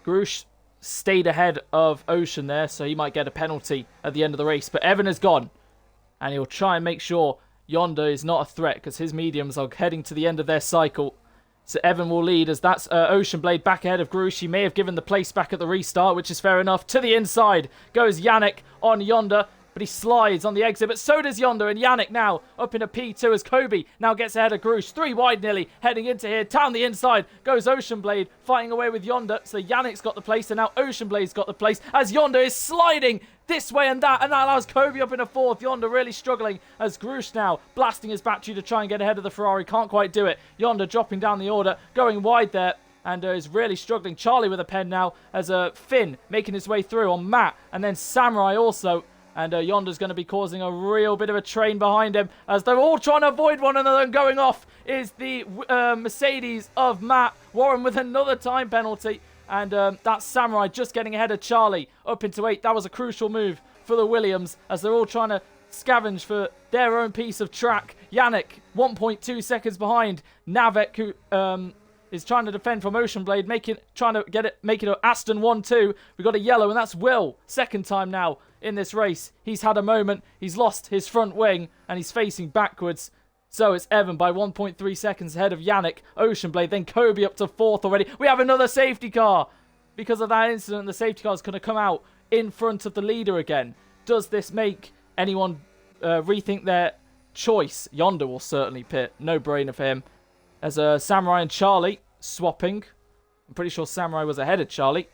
Grush stayed ahead of Ocean there, so he might get a penalty at the end of the race. But Evan is gone, and he'll try and make sure Yonder is not a threat because his mediums are heading to the end of their cycle. So Evan will lead as that's Ocean Blade back ahead of Grush. He may have given the place back at the restart, which is fair enough. To the inside goes Yannick on Yonder, but he slides on the exit. But so does Yonder, and Yannick now up in a P2 as Kobe now gets ahead of Grush. 3 wide nearly, heading into here. Down the inside goes Ocean Blade, fighting away with Yonder. So Yannick's got the place, and now Ocean Blade's got the place as Yonder is sliding this way and that allows Kobe up in a 4th. Yonder really struggling as Grush now blasting his battery to try and get ahead of the Ferrari. Can't quite do it. Yonder dropping down the order, going wide there, and is really struggling. Charlie with a pen now as Finn making his way through on Matt, and then Samurai also. And Yonder's going to be causing a real bit of a train behind him as they're all trying to avoid one another. And going off is the Mercedes of Matt. Warren with another time penalty. And that's Samurai just getting ahead of Charlie up into 8th. That was a crucial move for the Williams as they're all trying to scavenge for their own piece of track. Yannick, 1.2 seconds behind. Navek, who is trying to defend from Ocean Blade, make it an Aston 1-2. We've got a yellow, and that's Will. Second time now in this race. He's had a moment. He's lost his front wing, and he's facing backwards. So it's Evan by 1.3 seconds ahead of Yannick. Ocean Blade, then Kobe up to 4th already. We have another safety car. Because of that incident, the safety car is going to come out in front of the leader again. Does this make anyone rethink their choice? Yonder will certainly pit. No brainer for him. As Samurai and Charlie swapping. I'm pretty sure Samurai was ahead of Charlie.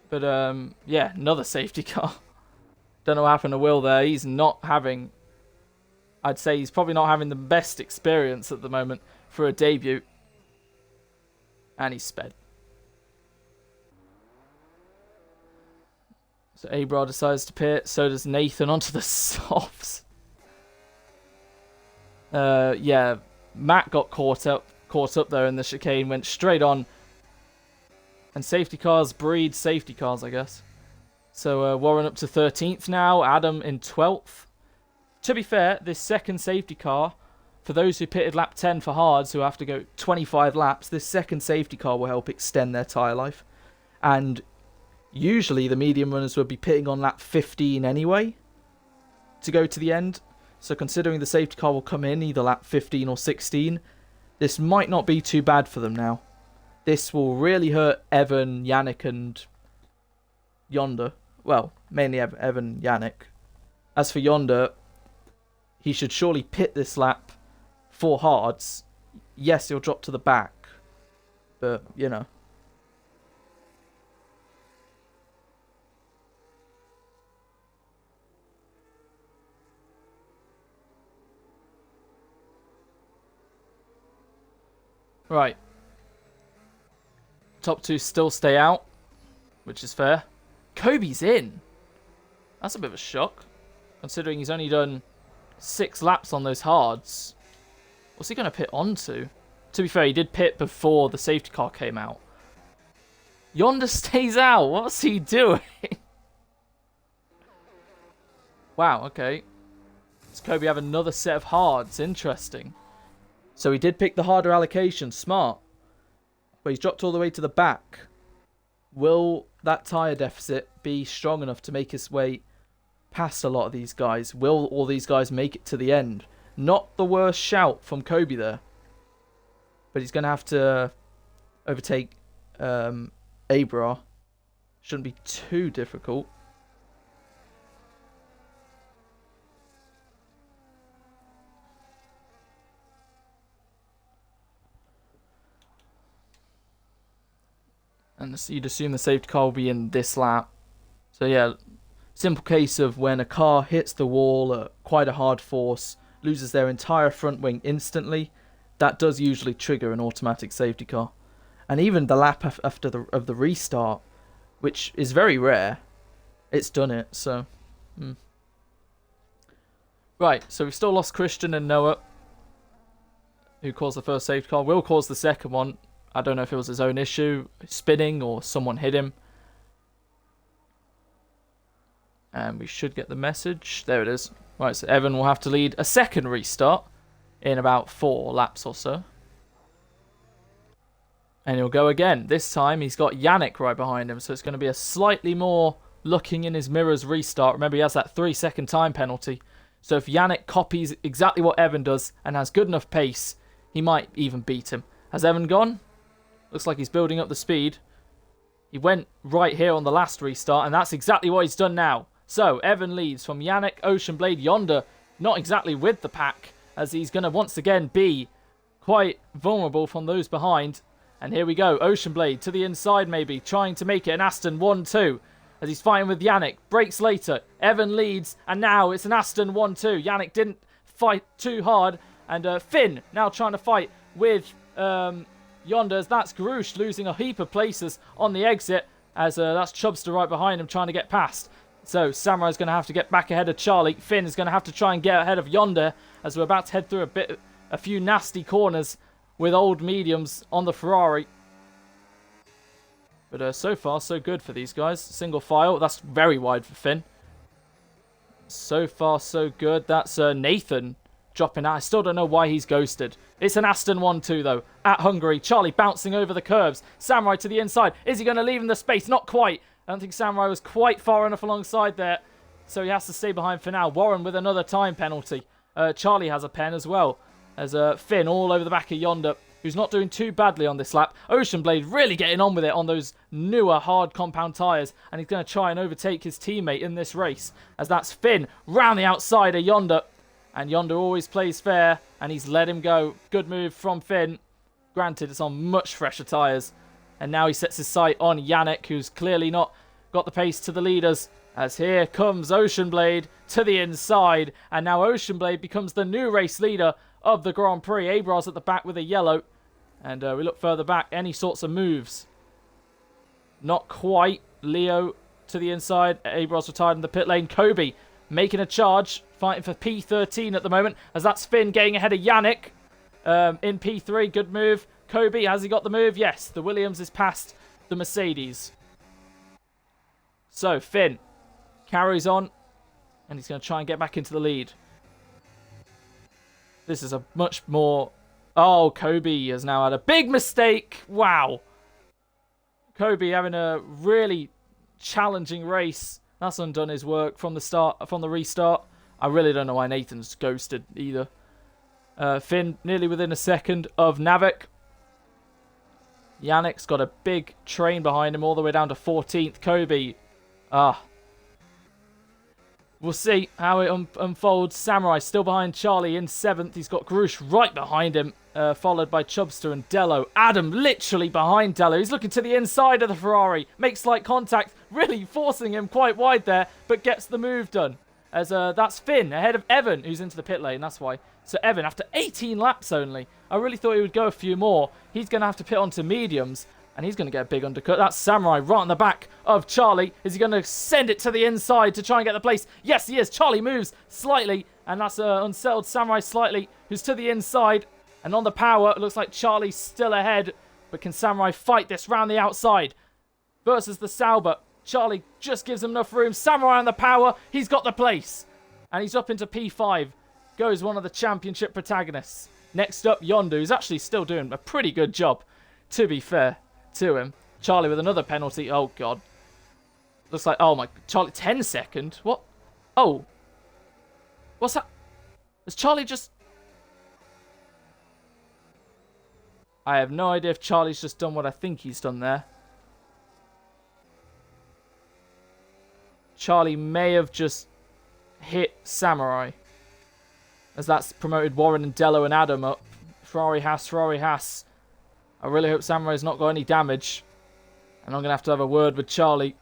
But, yeah, another safety car. Don't know what happened to Will there. He's not having... I'd say he's probably not having the best experience at the moment for a debut. And he's sped. So Abra decides to pit. So does Nathan onto the softs. Yeah, Matt got caught up there in the chicane. Went straight on. And safety cars breed safety cars, I guess. So Warren up to 13th now. Adam in 12th. To be fair, this second safety car, for those who pitted lap 10 for hards, who have to go 25 laps, this second safety car will help extend their tyre life. And usually the medium runners would be pitting on lap 15 anyway to go to the end. So considering the safety car will come in either lap 15 or 16, this might not be too bad for them now. This will really hurt Evan, Yannick and Yonder. Well, mainly Evan, Yannick. As for Yonder, he should surely pit this lap for hards. Yes, he'll drop to the back. But, you know. Right. Top 2 still stay out, which is fair. Kobe's in. That's a bit of a shock, considering he's only done 6 laps on those hards. What's he going to pit onto? To be fair, he did pit before the safety car came out. Yonder stays out. What's he doing? Wow, okay. Does Kobe have another set of hards? Interesting. So he did pick the harder allocation. Smart. But he's dropped all the way to the back. Will that tyre deficit be strong enough to make his way past a lot of these guys? Will all these guys make it to the end? Not the worst shout from Kobe there. But he's going to have to overtake Abra. Shouldn't be too difficult. And you'd assume the safety car will be in this lap. So yeah, simple case of when a car hits the wall at quite a hard force, loses their entire front wing instantly, that does usually trigger an automatic safety car. And even the lap after the restart, which is very rare, it's done it. So, Right, so we've still lost Christian and Noah, who caused the first safety car. Will cause the second one. I don't know if it was his own issue, spinning, or someone hit him. And we should get the message. There it is. Right, so Evan will have to lead a second restart in about 4 laps or so. And he'll go again. This time he's got Yannick right behind him, so it's going to be a slightly more looking in his mirrors restart. Remember, he has that 3-second time penalty. So if Yannick copies exactly what Evan does and has good enough pace, he might even beat him. Has Evan gone? Looks like he's building up the speed. He went right here on the last restart, and that's exactly what he's done now. So, Evan leads from Yannick, Oceanblade, Yonder, not exactly with the pack, as he's going to once again be quite vulnerable from those behind. And here we go, Oceanblade to the inside maybe, trying to make it an Aston 1-2, as he's fighting with Yannick. Brakes later, Evan leads, and now it's an Aston 1-2. Yannick didn't fight too hard, and Finn now trying to fight with Yonders. That's Garouche losing a heap of places on the exit, as that's Chubster right behind him trying to get past. So Samurai's going to have to get back ahead of Charlie. Finn is going to have to try and get ahead of Yonder, as we're about to head through a few nasty corners with old mediums on the Ferrari. But so far, so good for these guys. Single file. That's very wide for Finn. So far, so good. That's Nathan dropping out. I still don't know why he's ghosted. It's an Aston 1-2, though, at Hungary. Charlie bouncing over the curbs. Samurai to the inside. Is he going to leave him the space? Not quite. I don't think Samurai was quite far enough alongside there, so he has to stay behind for now. Warren with another time penalty. Charlie has a pen as well, as Finn all over the back of Yonder, who's not doing too badly on this lap. Oceanblade really getting on with it on those newer hard compound tyres, and he's going to try and overtake his teammate in this race, as that's Finn round the outside of Yonder, and Yonder always plays fair, and he's let him go. Good move from Finn. Granted, it's on much fresher tyres. And now he sets his sight on Yannick, who's clearly not got the pace to the leaders. As here comes Oceanblade to the inside. And now Oceanblade becomes the new race leader of the Grand Prix. Abras at the back with a yellow. And we look further back. Any sorts of moves? Not quite. Leo to the inside. Abras retired in the pit lane. Kobe making a charge. Fighting for P13 at the moment. As that's Finn getting ahead of Yannick in P3. Good move. Kobe, has he got the move? Yes, the Williams is past the Mercedes. So, Finn carries on, and he's going to try and get back into the lead. This is a much more... Oh, Kobe has now had a big mistake. Wow. Kobe having a really challenging race. That's undone his work from the restart. I really don't know why Nathan's ghosted either. Finn nearly within a second of Navik. Yannick's got a big train behind him all the way down to 14th. Kobe. We'll see how it unfolds. Samurai still behind Charlie in 7th. He's got Garouche right behind him, followed by Chubster and Dello. Adam literally behind Dello. He's looking to the inside of the Ferrari. Makes slight contact, really forcing him quite wide there, but gets the move done. As that's Finn ahead of Evan, who's into the pit lane. That's why. So Evan, after 18 laps only, I really thought he would go a few more. He's going to have to pit onto mediums, And he's going to get a big undercut. That's Samurai right on the back of Charlie. Is he going to send it to the inside to try and get the place? Yes, he is. Charlie moves slightly. And that's unsettled Samurai slightly, who's to the inside. And on the power, it looks like Charlie's still ahead. But can Samurai fight this round the outside? Versus the Sauber. Charlie just gives him enough room. Samurai on the power. He's got the place. And he's up into P5. Goes one of the championship protagonists. Next up, Yondu, who's actually still doing a pretty good job, to be fair to him. Charlie with another penalty. Oh, God. Looks like, oh, my, Charlie, 10 second. What? Oh. What's that? Has Charlie just... I have no idea if Charlie's just done what I think he's done there. Charlie may have just hit Samurai, as that's promoted Warren and Dello and Adam up. Ferrari Haas. I really hope Samurai's not got any damage. And I'm going to have a word with Charlie.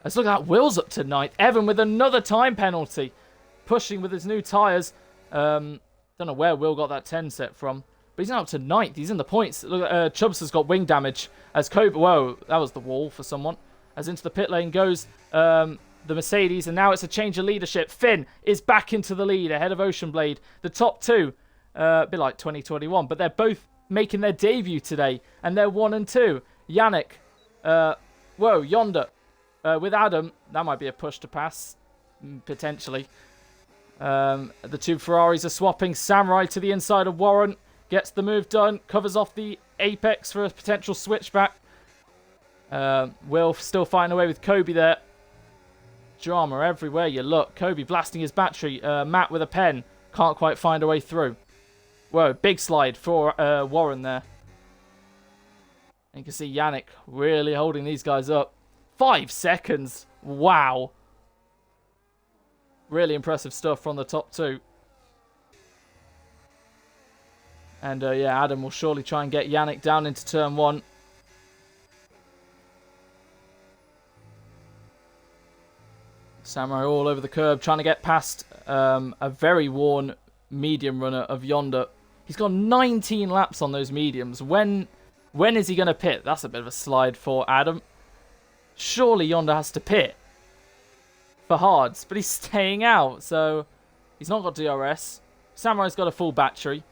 Let's look at that. Will's up to 9th. Evan with another time penalty. Pushing with his new tyres. Don't know where Will got that 10 set from. But he's now up to 9th. He's in the points. Look at Chubbs has got wing damage. As Kobe... Whoa, that was the wall for someone. As into the pit lane goes the Mercedes. And now it's a change of leadership. Finn is back into the lead ahead of Ocean Blade. The top two. A bit like 2021. But they're both making their debut today. And they're 1 and 2. Yannick. Yonder. With Adam. That might be a push to pass. Potentially. The two Ferraris are swapping. Samurai to the inside of Warren. Gets the move done. Covers off the apex for a potential switchback. Will still fighting away with Kobe there. Drama everywhere you look. Kobe blasting his battery. Matt with a pen. Can't quite find a way through. Whoa, big slide for Warren there. And you can see Yannick really holding these guys up. 5 seconds. Wow. Really impressive stuff from the top two. And yeah, Adam will surely try and get Yannick down into turn 1. Samurai all over the curb, trying to get past a very worn medium runner of Yonder. He's got 19 laps on those mediums. When is he going to pit? That's a bit of a slide for Adam. Surely Yonder has to pit for hards, but he's staying out, so he's not got DRS. Samurai's got a full battery,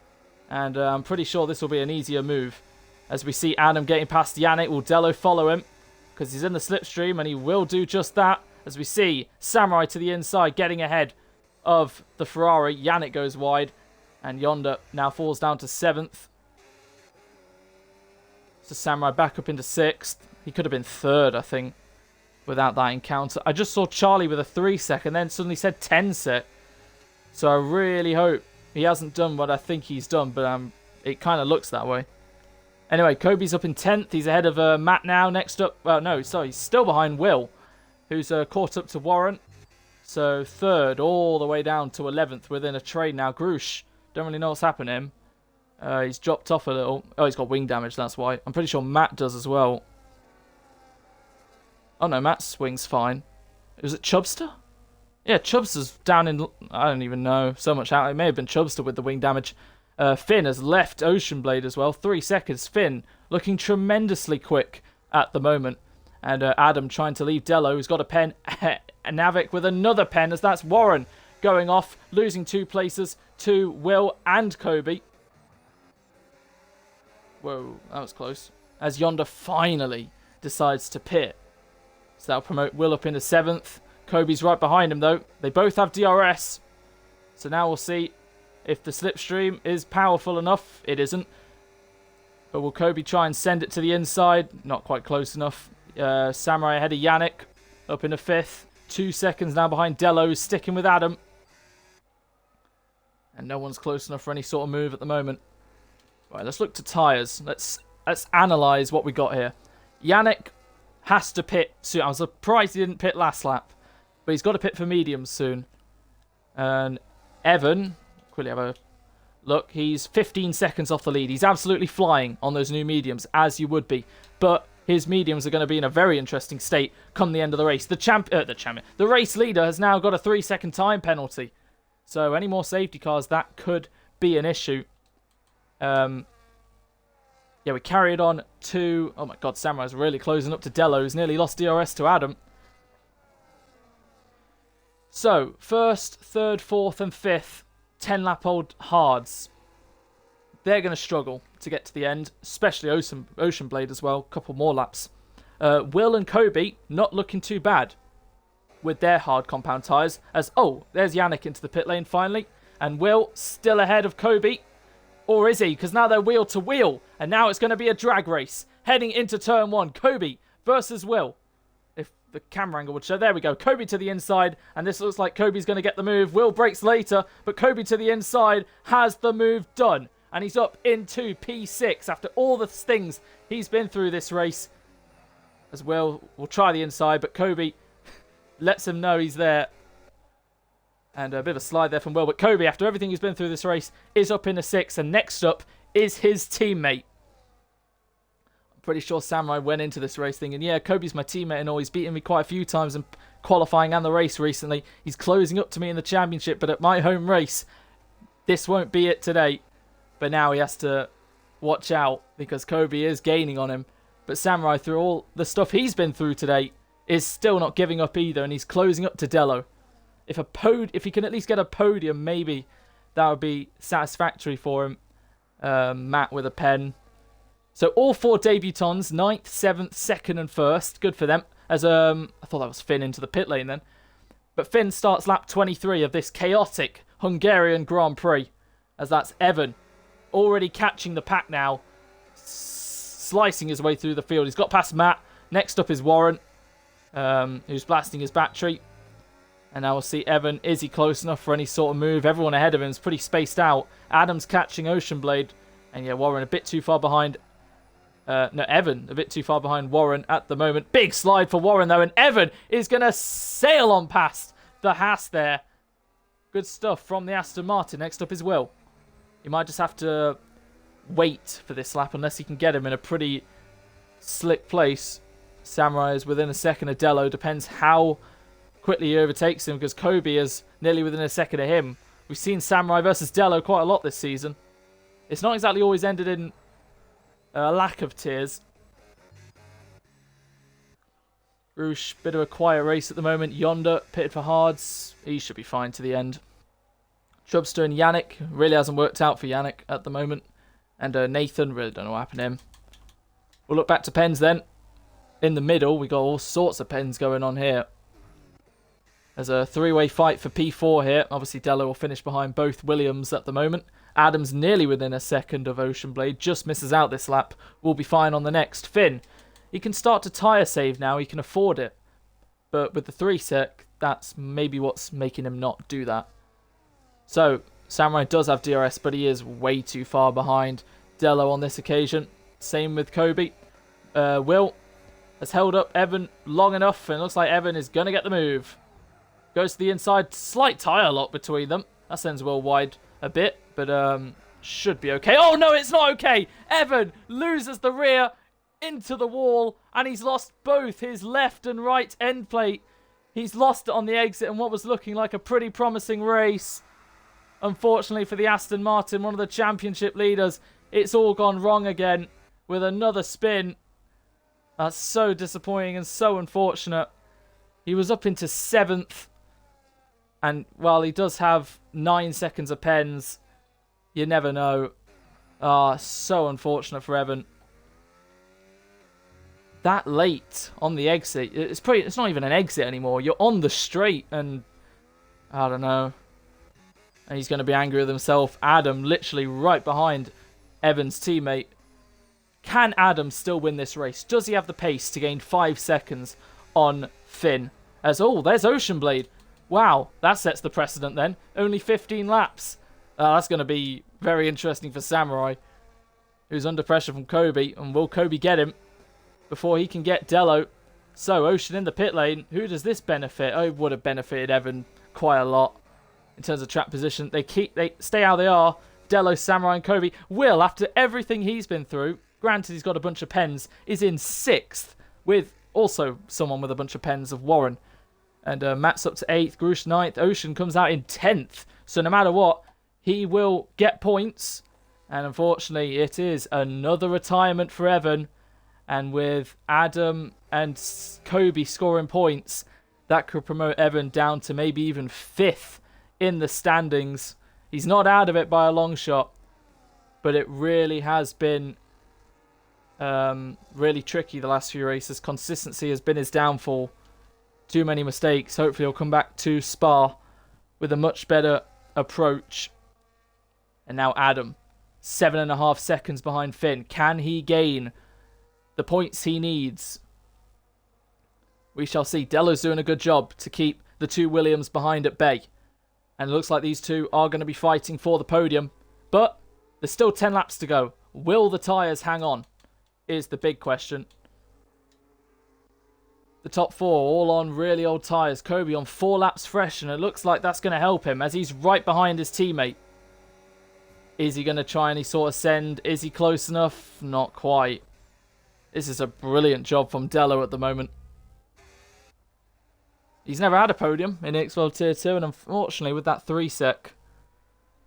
and I'm pretty sure this will be an easier move. As we see Adam getting past Yannick, will Dello follow him? Because he's in the slipstream, and he will do just that. As we see Samurai to the inside, getting ahead of the Ferrari. Yannick goes wide, and Yonder now falls down to 7th. So Samurai back up into 6th. He could have been 3rd, I think, without that encounter. I just saw Charlie with a 3 sec, and then suddenly said 10 sec. So I really hope he hasn't done what I think he's done, but it kind of looks that way. Anyway, Kobe's up in 10th. He's ahead of Matt now. Next up, well, no, sorry, he's still behind Will, who's caught up to Warren. So 3rd all the way down to 11th within a trade now. Grush, don't really know what's happening. He's dropped off a little. Oh, he's got wing damage, that's why. I'm pretty sure Matt does as well. Oh no, Matt's swing's fine. Was it Chubster? Yeah, Chubster's down in... I don't even know so much out. It may have been Chubster with the wing damage. Finn has left Ocean Blade as well. 3 seconds. Finn looking tremendously quick at the moment. And Adam trying to leave Dello, who's got a pen. Navik with another pen, as that's Warren going off, losing 2 places to Will and Kobe. Whoa, that was close. As Yonder finally decides to pit. So that'll promote Will up into 7th. Kobe's right behind him, though. They both have DRS. So now we'll see if the slipstream is powerful enough. It isn't. But will Kobe try and send it to the inside? Not quite close enough. Samurai ahead of Yannick. Up into 5th. 2 seconds now behind Dello, who's sticking with Adam. And no one's close enough for any sort of move at the moment. Right, let's look to tyres. Let's analyse what we got here. Yannick has to pit soon. I'm surprised he didn't pit last lap. But he's got to pit for mediums soon. And Evan, quickly have a look. He's 15 seconds off the lead. He's absolutely flying on those new mediums, as you would be. But his mediums are going to be in a very interesting state come the end of the race. The race leader has now got a 3-second time penalty. So any more safety cars, that could be an issue. Yeah, we carried on to... Oh my god, Samurai's really closing up to Dello, who's nearly lost DRS to Adam. So, first, third, fourth and fifth 10-lap-old hards. They're going to struggle to get to the end, especially Ocean Blade as well. A couple more laps. Will and Kobe not looking too bad with their hard compound tyres. As, oh, there's Yannick into the pit lane finally. And Will still ahead of Kobe. Or is he? Because now they're wheel to wheel. And now it's going to be a drag race. Heading into turn 1. Kobe versus Will. If the camera angle would show. There we go. Kobe to the inside. And this looks like Kobe's going to get the move. Will breaks later. But Kobe to the inside has the move done. And he's up into P6 after all the things he's been through this race. As Will will try the inside. But Kobe lets him know he's there. And a bit of a slide there from Will. But Kobe, after everything he's been through this race, is up in a 6. And next up is his teammate. I'm pretty sure Samurai went into this race thinking, yeah, Kobe's my teammate and all. He's beaten me quite a few times in qualifying and the race recently. He's closing up to me in the championship. But at my home race, this won't be it today. But now he has to watch out because Kobe is gaining on him. But Samurai, through all the stuff he's been through today, is still not giving up either. And he's closing up to Dello. If he can at least get a podium, maybe that would be satisfactory for him. Matt with a pen. So all 4 debutants, 9th, 7th, 2nd and 1st. Good for them. As I thought that was Finn into the pit lane then. But Finn starts lap 23 of this chaotic Hungarian Grand Prix. As that's Evan. Already catching the pack now. Slicing his way through the field. He's got past Matt. Next up is Warren. Who's blasting his battery. And now we'll see Evan. Is he close enough for any sort of move? Everyone ahead of him is pretty spaced out. Adam's catching Ocean Blade. And yeah, Warren a bit too far behind. Evan a bit too far behind Warren at the moment. Big slide for Warren though. And Evan is going to sail on past the Haas there. Good stuff from the Aston Martin. Next up is Will. He might just have to wait for this lap unless he can get him in a pretty slick place. Samurai is within a second of Dello. Depends how quickly he overtakes him because Kobe is nearly within a second of him. We've seen Samurai versus Dello quite a lot this season. It's not exactly always ended in a lack of tears. Roosh, bit of a quiet race at the moment. Yonder, pitted for hards. He should be fine to the end. Chubster and Yannick. Really hasn't worked out for Yannick at the moment. And Nathan, really don't know what happened to him. We'll look back to pens then. In the middle, we got all sorts of pens going on here. There's a 3-way fight for P4 here. Obviously, Dello will finish behind both Williams at the moment. Adams nearly within a second of Ocean Blade. Just misses out this lap. Will be fine on the next. Finn, he can start to tyre save now. He can afford it. But with the 3-sec, that's maybe what's making him not do that. So, Samurai does have DRS, but he is way too far behind Dello on this occasion. Same with Kobe. Will has held up Evan long enough, and it looks like Evan is going to get the move. Goes to the inside. Slight tyre lock between them. That sends Will wide a bit, but should be okay. Oh, no, it's not okay. Evan loses the rear into the wall, and he's lost both his left and right end plate. He's lost it on the exit in what was looking like a pretty promising race. Unfortunately for the Aston Martin, one of the championship leaders, it's all gone wrong again with another spin. That's so disappointing and so unfortunate. He was up into 7th. And while he does have 9 seconds of pens, you never know. So unfortunate for Evan. That late on the exit, it's not even an exit anymore. You're on the straight and I don't know. And he's going to be angry with himself. Adam literally right behind Evan's teammate. Can Adam still win this race? Does he have the pace to gain 5 seconds on Finn? There's Ocean Blade. Wow, that sets the precedent then. Only 15 laps. That's going to be very interesting for Samurai, who's under pressure from Kobe. And will Kobe get him before he can get Dello? So, Ocean in the pit lane. Who does this benefit? Oh, it would have benefited Evan quite a lot in terms of track position. They stay how they are. Dello, Samurai and Kobe. Will, after everything he's been through, granted he's got a bunch of pens, is in 6th with also someone with a bunch of pens of Warren. And Matt's up to 8th, Grush 9th. Ocean comes out in 10th. So no matter what, he will get points And unfortunately, it is another retirement for Evan. And with Adam and Kobe scoring points, that could promote Evan down to maybe even 5th in the standings. He's not out of it by a long shot, but it really has been really tricky the last few races. Consistency has been his downfall. Too many mistakes. Hopefully he'll come back to Spa with a much better approach. And now Adam, 7.5 seconds behind Finn. Can he gain the points he needs? We shall see. Dello's doing a good job to keep the two Williams behind at bay. And it looks like these two are going to be fighting for the podium. But there's still 10 laps to go. Will the tyres hang on? Is the big question. The top 4 all on really old tyres. Kobe on 4 laps fresh, and it looks like that's going to help him as he's right behind his teammate. Is he going to try and sort of send? Is he close enough? Not quite. This is a brilliant job from Dello at the moment. He's never had a podium in EXFL Tier 2, and unfortunately with that 3-sec,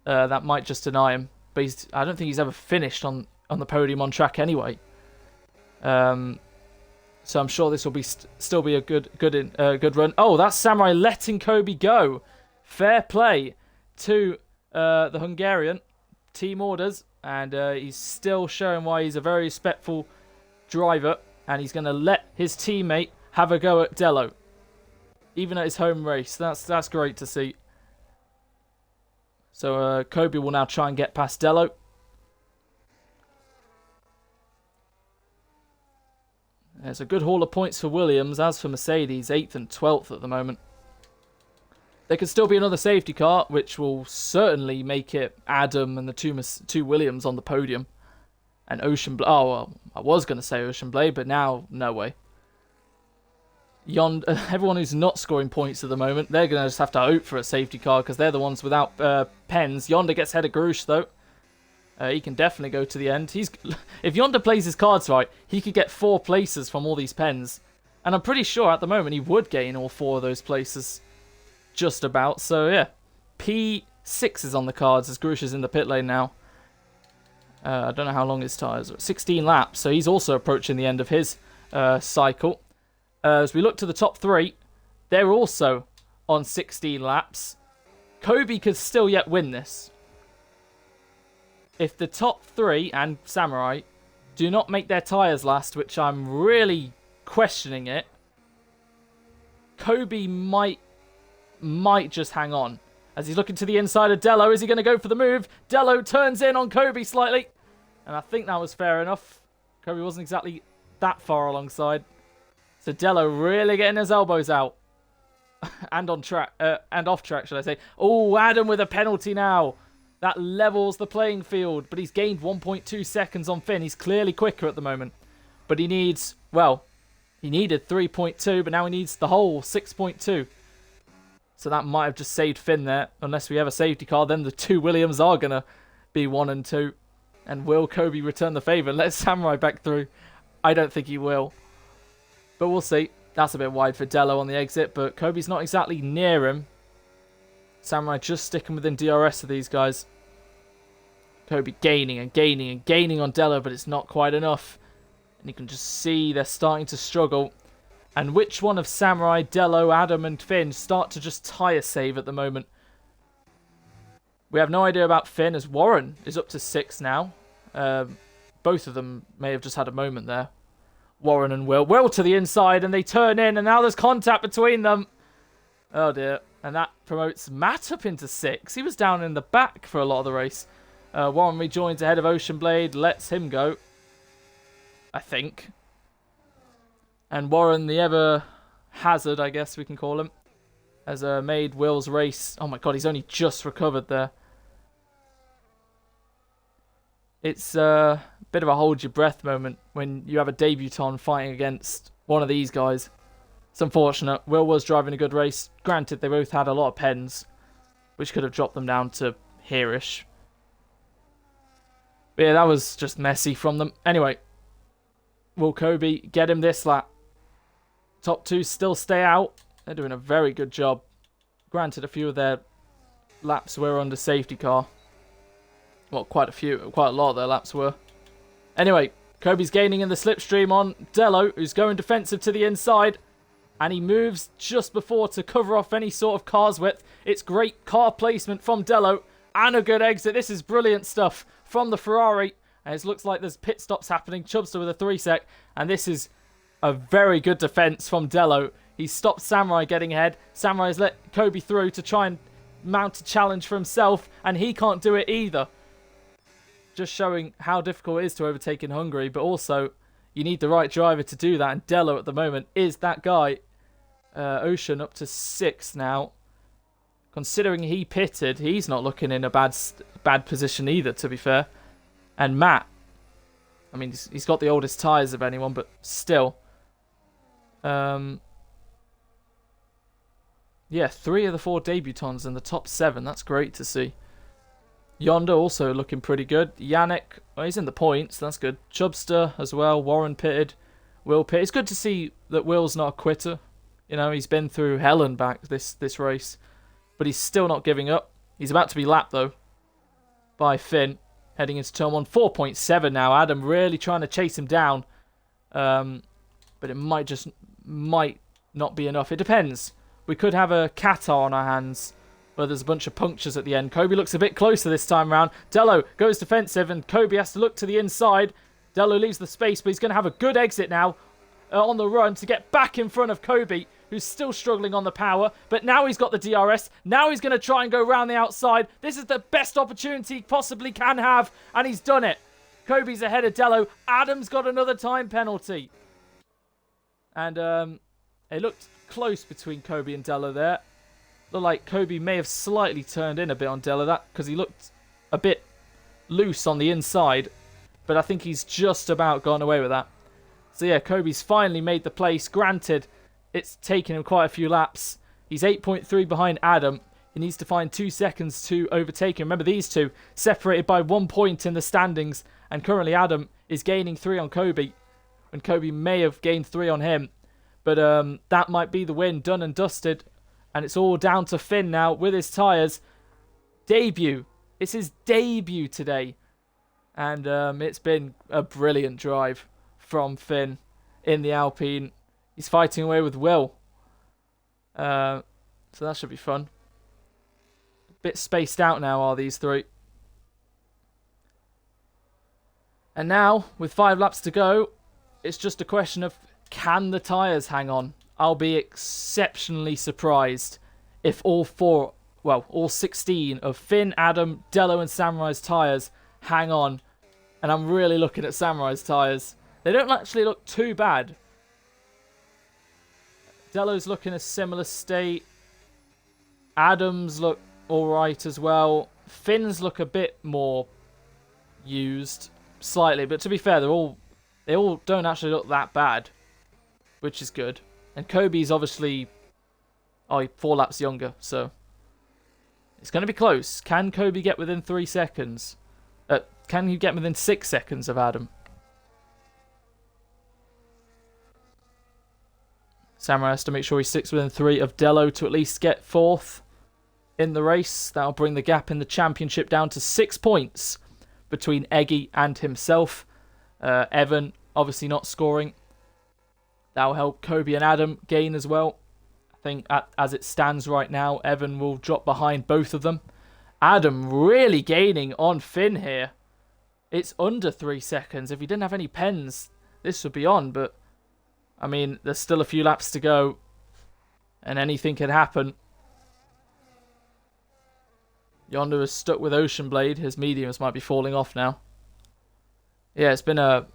that might just deny him. But I don't think he's ever finished on the podium on track anyway. So I'm sure this will still be a good run. Oh, that's Samurai letting Kobe go. Fair play to the Hungarian. Team orders, and he's still showing why he's a very respectful driver, and he's going to let his teammate have a go at Dello, even at his home race. That's great to see. So Kobe will now try and get past Dello. There's a good haul of points for Williams. As for Mercedes, 8th and 12th at the moment. There could still be another safety car, which will certainly make it Adam and the two Williams on the podium. And Ocean Blade. Oh, well, I was going to say Ocean Blade, but now, no way. Everyone who's not scoring points at the moment, they're going to just have to hope for a safety car because they're the ones without pens. Yonder gets ahead of Garouche, though. He can definitely go to the end. If Yonder plays his cards right, he could get 4 places from all these pens. And I'm pretty sure at the moment he would gain all 4 of those places. Just about. So, yeah. P6 is on the cards as Garouche is in the pit lane now. I don't know how long his tyres are. 16 laps. So he's also approaching the end of his cycle. As we look to the top 3, they're also on 16 laps. Kobe could still yet win this. If the top 3 and Samurai do not make their tyres last, which I'm really questioning it, Kobe might just hang on. As he's looking to the inside of Dello, is he going to go for the move? Dello turns in on Kobe slightly. And I think that was fair enough. Kobe wasn't exactly that far alongside. So Dello really getting his elbows out. And on track, and off track, should I say. Oh, Adam with a penalty now. That levels the playing field. But he's gained 1.2 seconds on Finn. He's clearly quicker at the moment. But he needs, well, he needed 3.2, but now he needs the whole 6.2. So that might have just saved Finn there. Unless we have a safety car, then the two Williams are going to be 1 and 2. And will Kobe return the favour? Let Samurai back through. I don't think he will. But we'll see. That's a bit wide for Dello on the exit, but Kobe's not exactly near him. Samurai just sticking within DRS of these guys. Kobe gaining and gaining and gaining on Dello, but it's not quite enough. And you can just see they're starting to struggle. And which one of Samurai, Dello, Adam and Finn start to just tyre save at the moment? We have no idea about Finn as Warren is up to 6 now. Both of them may have just had a moment there. Warren and Will. Will to the inside and they turn in and now there's contact between them. Oh dear. And that promotes Matt up into 6. He was down in the back for a lot of the race. Warren rejoins ahead of Ocean Blade. Lets him go. I think. And Warren, the ever hazard, I guess we can call him, has made Will's race. Oh my god, he's only just recovered there. It's a bit of a hold your breath moment when you have a debutant fighting against one of these guys. It's unfortunate. Will was driving a good race. Granted, they both had a lot of pens, which could have dropped them down to here-ish. But yeah, that was just messy from them. Anyway, will Kobe get him this lap? Top 2 still stay out. They're doing a very good job. Granted, a few of their laps were under safety car. Well, quite a lot of their laps were. Anyway, Kobe's gaining in the slipstream on Dello, who's going defensive to the inside. And he moves just before to cover off any sort of car's width. It's great car placement from Dello. And a good exit. This is brilliant stuff from the Ferrari. And it looks like there's pit stops happening. Chubster with a 3-sec. And this is a very good defense from Dello. He stopped Samurai getting ahead. Samurai's let Kobe through to try and mount a challenge for himself. And he can't do it either. Just showing how difficult it is to overtake in Hungary. But also, you need the right driver to do that. And Dello at the moment is that guy. Ocean up to 6th now. Considering he pitted, he's not looking in a bad position either, to be fair. And Matt, I mean, he's got the oldest tyres of anyone, but still. Yeah, 3 of the 4 debutants in the top 7. That's great to see. Yonder also looking pretty good. Yannick, well, he's in the points. That's good. Chubster as well. Warren pitted. Will pit. It's good to see that Will's not a quitter. You know, he's been through hell and back this race. But he's still not giving up. He's about to be lapped, though, by Finn. Heading into turn 1. 4.7 now. Adam really trying to chase him down. But it might not be enough. It depends. We could have a Qatar on our hands, where there's a bunch of punctures at the end. Kobe looks a bit closer this time around. Dello goes defensive, and Kobe has to look to the inside. Dello leaves the space, but he's going to have a good exit now on the run to get back in front of Kobe, who's still struggling on the power. But now he's got the DRS. Now he's going to try and go round the outside. This is the best opportunity he possibly can have, and he's done it. Kobe's ahead of Dello. Adam's got another time penalty. And it looked close between Kobe and Dello there. Looked like Kobe may have slightly turned in a bit on Dello, that because he looked a bit loose on the inside. But I think he's just about gone away with that. So yeah, Kobe's finally made the place. Granted, it's taken him quite a few laps. He's 8.3 behind Adam. He needs to find 2 seconds to overtake him. Remember, these two separated by 1 point in the standings. And currently Adam is gaining 3 on Kobe. And Kobe may have gained 3 on him. But that might be the win. Done and dusted. And it's all down to Finn now with his tyres. Debut. It's his debut today. And it's been a brilliant drive from Finn in the Alpine. He's fighting away with Will. So that should be fun. A bit spaced out now are these 3. And now, with 5 laps to go, it's just a question of, can the tyres hang on? I'll be exceptionally surprised if all 16 of Finn, Adam, Dello and Samurai's tyres hang on. And I'm really looking at Samurai's tyres. They don't actually look too bad. Dello's look in a similar state. Adam's look alright as well. Finn's look a bit more used. Slightly. But to be fair, they all don't actually look that bad. Which is good. And Kobe's obviously 4 laps younger. So it's going to be close. Can Kobe get within 3 seconds? Can he get within 6 seconds of Adam? Samurai has to make sure he sticks within 3 of Dello to at least get 4th in the race. That'll bring the gap in the championship down to 6 points between Eggy and himself. Evan obviously not scoring. That'll help Kobe and Adam gain as well. I think as it stands right now, Evan will drop behind both of them. Adam really gaining on Finn here. It's under 3 seconds. If he didn't have any pens, this would be on. But, I mean, there's still a few laps to go. And anything could happen. Yonder is stuck with Ocean Blade. His mediums might be falling off now. Yeah, it's been a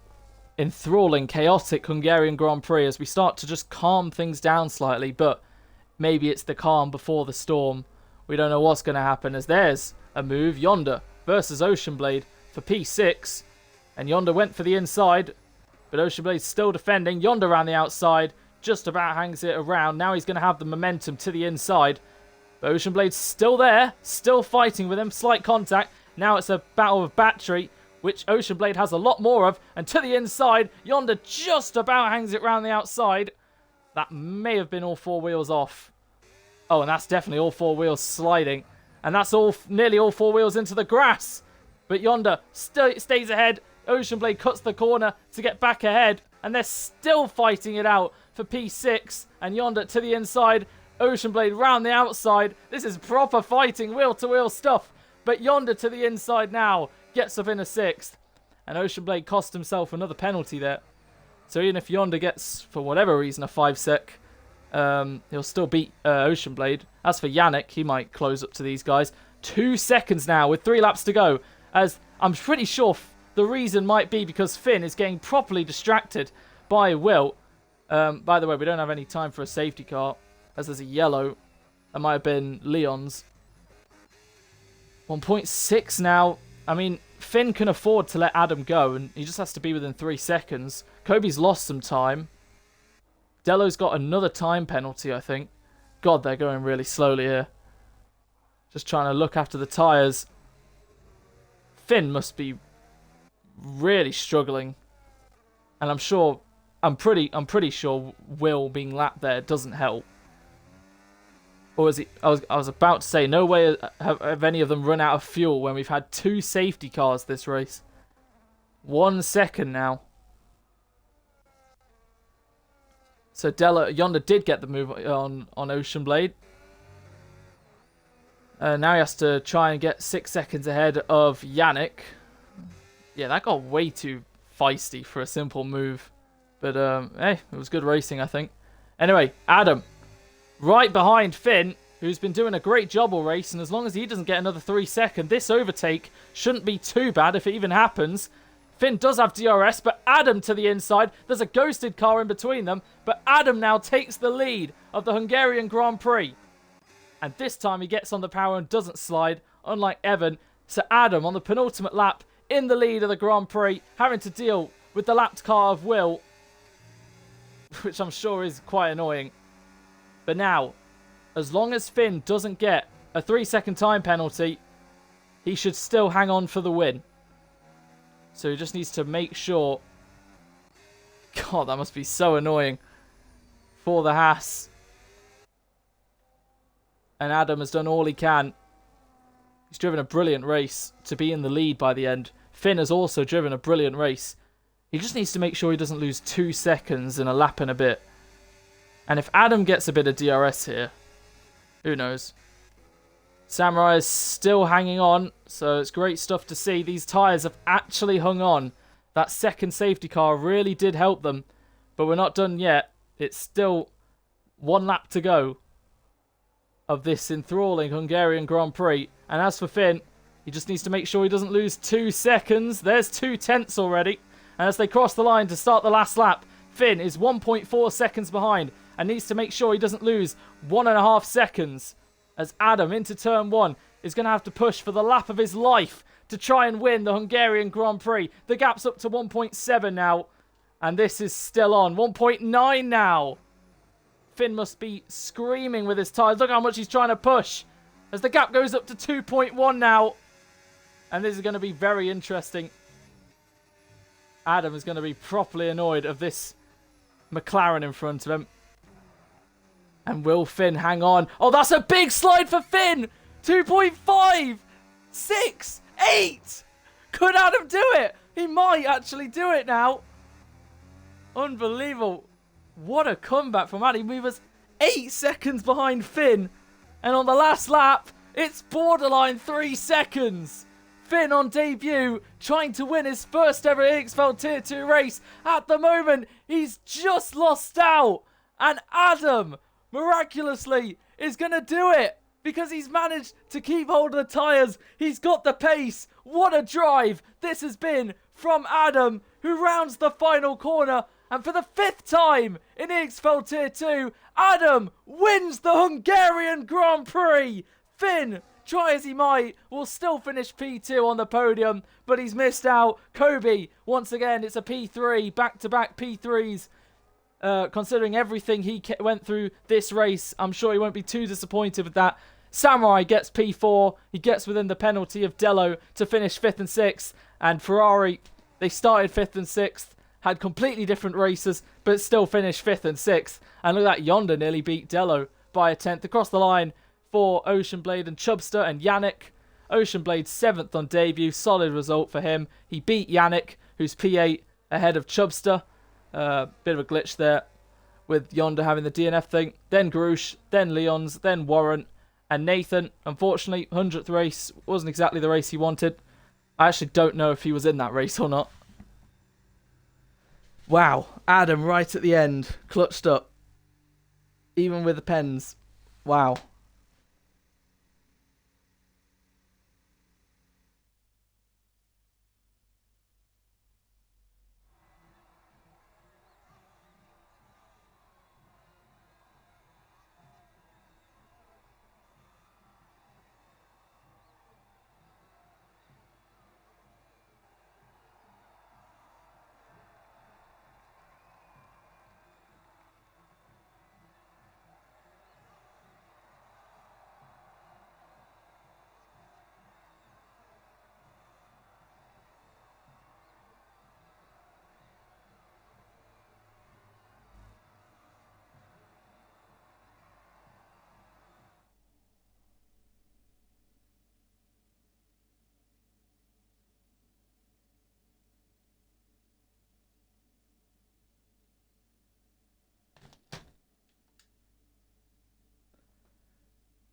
enthralling, chaotic Hungarian Grand Prix as we start to just calm things down slightly. But maybe it's the calm before the storm. We don't know what's going to happen as there's a move. Yonder versus Ocean Blade for P6. And Yonder went for the inside. But Ocean Blade's still defending. Yonder around the outside. Just about hangs it around. Now he's going to have the momentum to the inside. But Ocean Blade's still there. Still fighting with him. Slight contact. Now it's a battle of battery, which Ocean Blade has a lot more of. And to the inside. Yonder just about hangs it around the outside. That may have been all 4 wheels off. Oh, and that's definitely all 4 wheels sliding. And that's nearly all 4 wheels into the grass. But Yonder stays ahead. Ocean Blade cuts the corner to get back ahead. And they're still fighting it out for P6. And Yonder to the inside. Ocean Blade round the outside. This is proper fighting, wheel-to-wheel stuff. But Yonder to the inside now. Gets up in a 6th. And Ocean Blade cost himself another penalty there. So even if Yonder gets, for whatever reason, a 5-sec, he'll still beat Ocean Blade. As for Yannick, he might close up to these guys. 2 seconds now with 3 laps to go. As I'm pretty sure the reason might be because Finn is getting properly distracted by Will. By the way, we don't have any time for a safety car, as there's a yellow. That might have been Leon's. 1.6 now. I mean, Finn can afford to let Adam go, and he just has to be within 3 seconds. Kobe's lost some time. Delo's got another time penalty, I think. God, they're going really slowly here. Just trying to look after the tyres. Finn must be really struggling. And I'm pretty sure Will being lapped there doesn't help. Or is he? I was about to say, no way have any of them run out of fuel when we've had 2 safety cars this race. 1 second now. So Yonder did get the move on Ocean Blade. Now he has to try and get 6 seconds ahead of Yannick. Yeah, that got way too feisty for a simple move. But, hey, it was good racing, I think. Anyway, Adam, right behind Finn, who's been doing a great job all race. And as long as he doesn't get another 3 seconds, this overtake shouldn't be too bad if it even happens. Finn does have DRS, but Adam to the inside. There's a ghosted car in between them. But Adam now takes the lead of the Hungarian Grand Prix. And this time he gets on the power and doesn't slide, unlike Evan. So Adam, on the penultimate lap, in the lead of the Grand Prix, having to deal with the lapped car of Will, which I'm sure is quite annoying. But now, as long as Finn doesn't get a 3-second time penalty, he should still hang on for the win. So he just needs to make sure... God, that must be so annoying for the Haas. And Adam has done all he can. He's driven a brilliant race to be in the lead by the end. Finn has also driven a brilliant race. He just needs to make sure he doesn't lose 2 seconds in a lap and a bit. And if Adam gets a bit of DRS here, who knows? Samurai is still hanging on, so it's great stuff to see. These tyres have actually hung on. That second safety car really did help them. But we're not done yet. It's still 1 lap to go of this enthralling Hungarian Grand Prix. And as for Finn, he just needs to make sure he doesn't lose 2 seconds. There's 2 tenths already. And as they cross the line to start the last lap, Finn is 1.4 seconds behind and needs to make sure he doesn't lose 1.5 seconds. As Adam, into turn 1, is going to have to push for the lap of his life to try and win the Hungarian Grand Prix. The gap's up to 1.7 now. And this is still on. 1.9 now. Finn must be screaming with his tyres. Look how much he's trying to push. As the gap goes up to 2.1 now. And this is going to be very interesting. Adam is going to be properly annoyed of this McLaren in front of him. And will Finn hang on? Oh, that's a big slide for Finn! 2.5! 6! 8! Could Adam do it? He might actually do it now. Unbelievable. What a comeback from Adam. He was 8 seconds behind Finn. And on the last lap, it's borderline 3 seconds. Finn on debut, trying to win his first ever EXFL Tier 2 race. At the moment, he's just lost out. And Adam, miraculously, is going to do it. Because he's managed to keep hold of the tyres. He's got the pace. What a drive this has been from Adam, who rounds the final corner. And for the 5th time in EXFL Tier 2, Adam wins the Hungarian Grand Prix. Finn, try as he might, will still finish P2 on the podium, but he's missed out. Kobe, once again, it's a P3, back-to-back P3s. Considering everything he went through this race, I'm sure he won't be too disappointed with that. Samurai gets P4. He gets within the penalty of Delo to finish 5th and 6th. And Ferrari, they started 5th and 6th, had completely different races, but still finished 5th and 6th. And look at that, Yonder nearly beat Delo by a 10th across the line for Ocean Blade and Chubster and Yannick. Ocean Blade 7th on debut, solid result for him. He beat Yannick, who's P8 ahead of Chubster. Bit of a glitch there with Yonder having the DNF thing. Then Grush, then Leons, then Warren, and Nathan. Unfortunately, 100th race wasn't exactly the race he wanted. I actually don't know if he was in that race or not. Wow, Adam right at the end, clutched up. Even with the pens. Wow.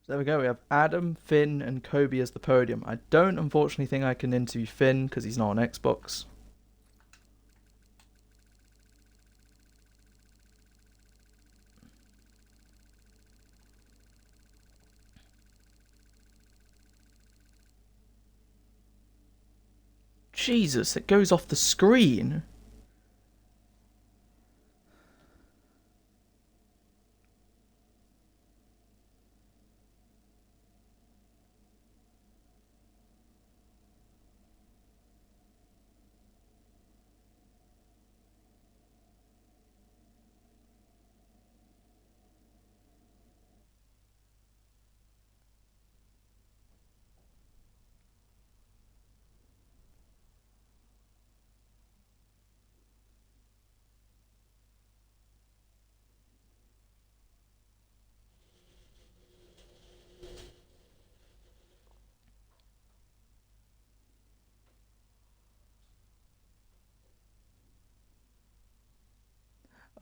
So there we go. We have Adam, Finn, and Kobe as the podium. I don't unfortunately think I can interview Finn because he's not on Xbox. Jesus, it goes off the screen.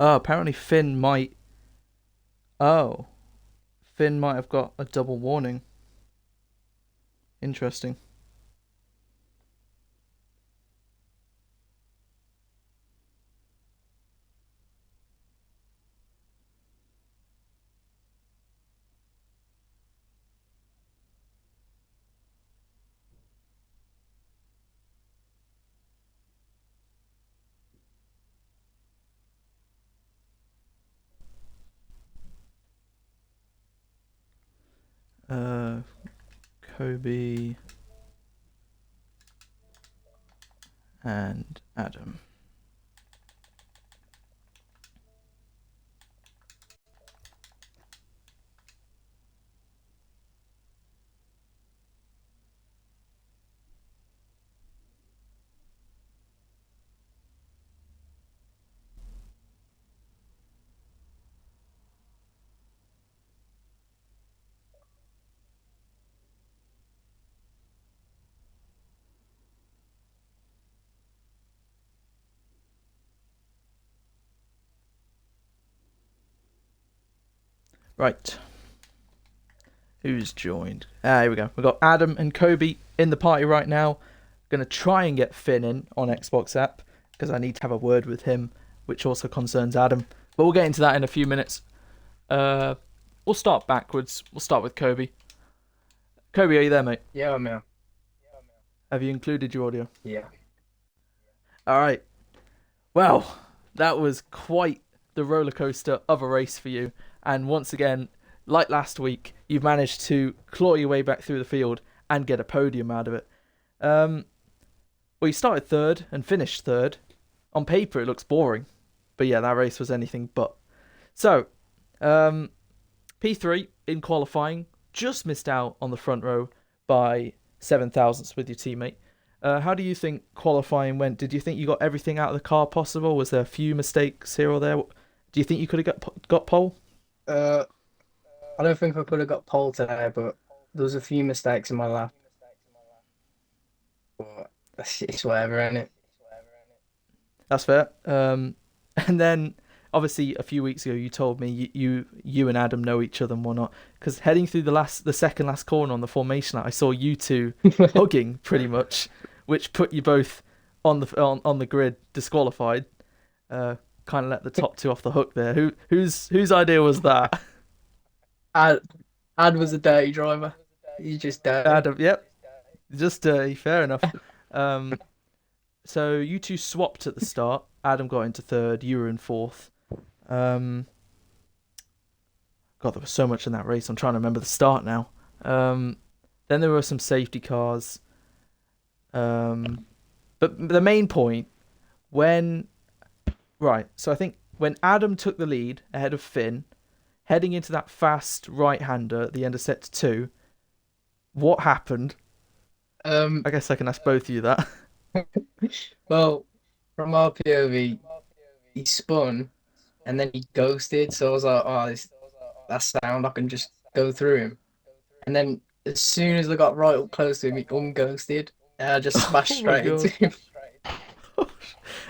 Oh, apparently Finn might. Oh, Finn might have got a double warning. Interesting. Kobe and Adam. Right. Who's joined? Here we go. We've got Adam and Kobe in the party right now. Gonna try and get Finn in on Xbox app because I need to have a word with him, which also concerns Adam. But we'll get into that in a few minutes. We'll start backwards. We'll start with Kobe. Kobe, are you there, mate? Yeah, I'm here. Have you included your audio? Yeah. All right. Well, that was quite the roller coaster of a race for you. And once again, like last week, you've managed to claw your way back through the field and get a podium out of it. Well, you started third and finished third. On paper, it looks boring. But yeah, that race was anything but. So, P3 in qualifying, just missed out on the front row by 7 thousandths with your teammate. How do you think qualifying went? Did you think you got everything out of the car possible? Was there a few mistakes here or there? Do you think you could have got pole? I don't think I could have got pole today, but there was a few mistakes in my lap. But it's whatever, innit? That's fair. And then obviously a few weeks ago you told me you and Adam know each other and whatnot. Because heading through the second last corner on the formation lap, I saw you two hugging pretty much, which put you both on the grid disqualified. Uh, kind of let the top two off the hook there. Whose idea was that? Ad, Ad was a dirty driver. He's just dirty. Adam. Yep, just dirty. Fair enough. Um, so you two swapped at the start. Adam got into third. You were in fourth. Um, God, there was so much in that race. I'm trying to remember the start now. Um, then there were some safety cars. Um, but the main point when right, so I think when Adam took the lead ahead of Finn, heading into that fast right-hander at the end of set two, what happened? Um, I guess I can ask both of you that. well, from our POV, he spun and then he ghosted. So I was like, oh, that's sound. I can just go through him. And then as soon as I got right up close to him, he unghosted. And I just smashed Oh my straight into god. him.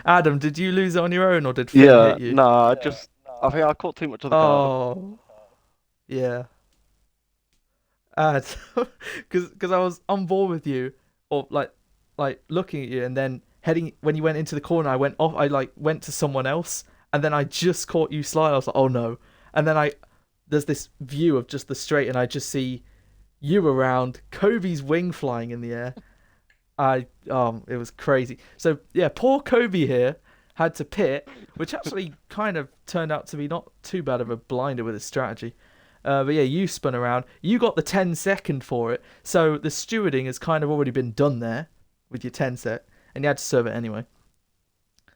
Adam, did you lose it on your own or did Finn Yeah, hit you? nah, I think I caught too much of the guard. Oh, yeah. Ad, because I was on board with you, or like looking at you, and then heading when you went into the corner, I went off. I like went to someone else, and then I just caught you slide. I was like, oh no! And then there's this view of just the straight, and I just see you around, Kobe's wing flying in the air. It was crazy. So yeah, poor Kobe here had to pit, which actually kind of turned out to be not too bad of a blinder with his strategy. But yeah, you spun around. You got the 10-second for it. So the stewarding has kind of already been done there with your 10 sec, and you had to serve it anyway.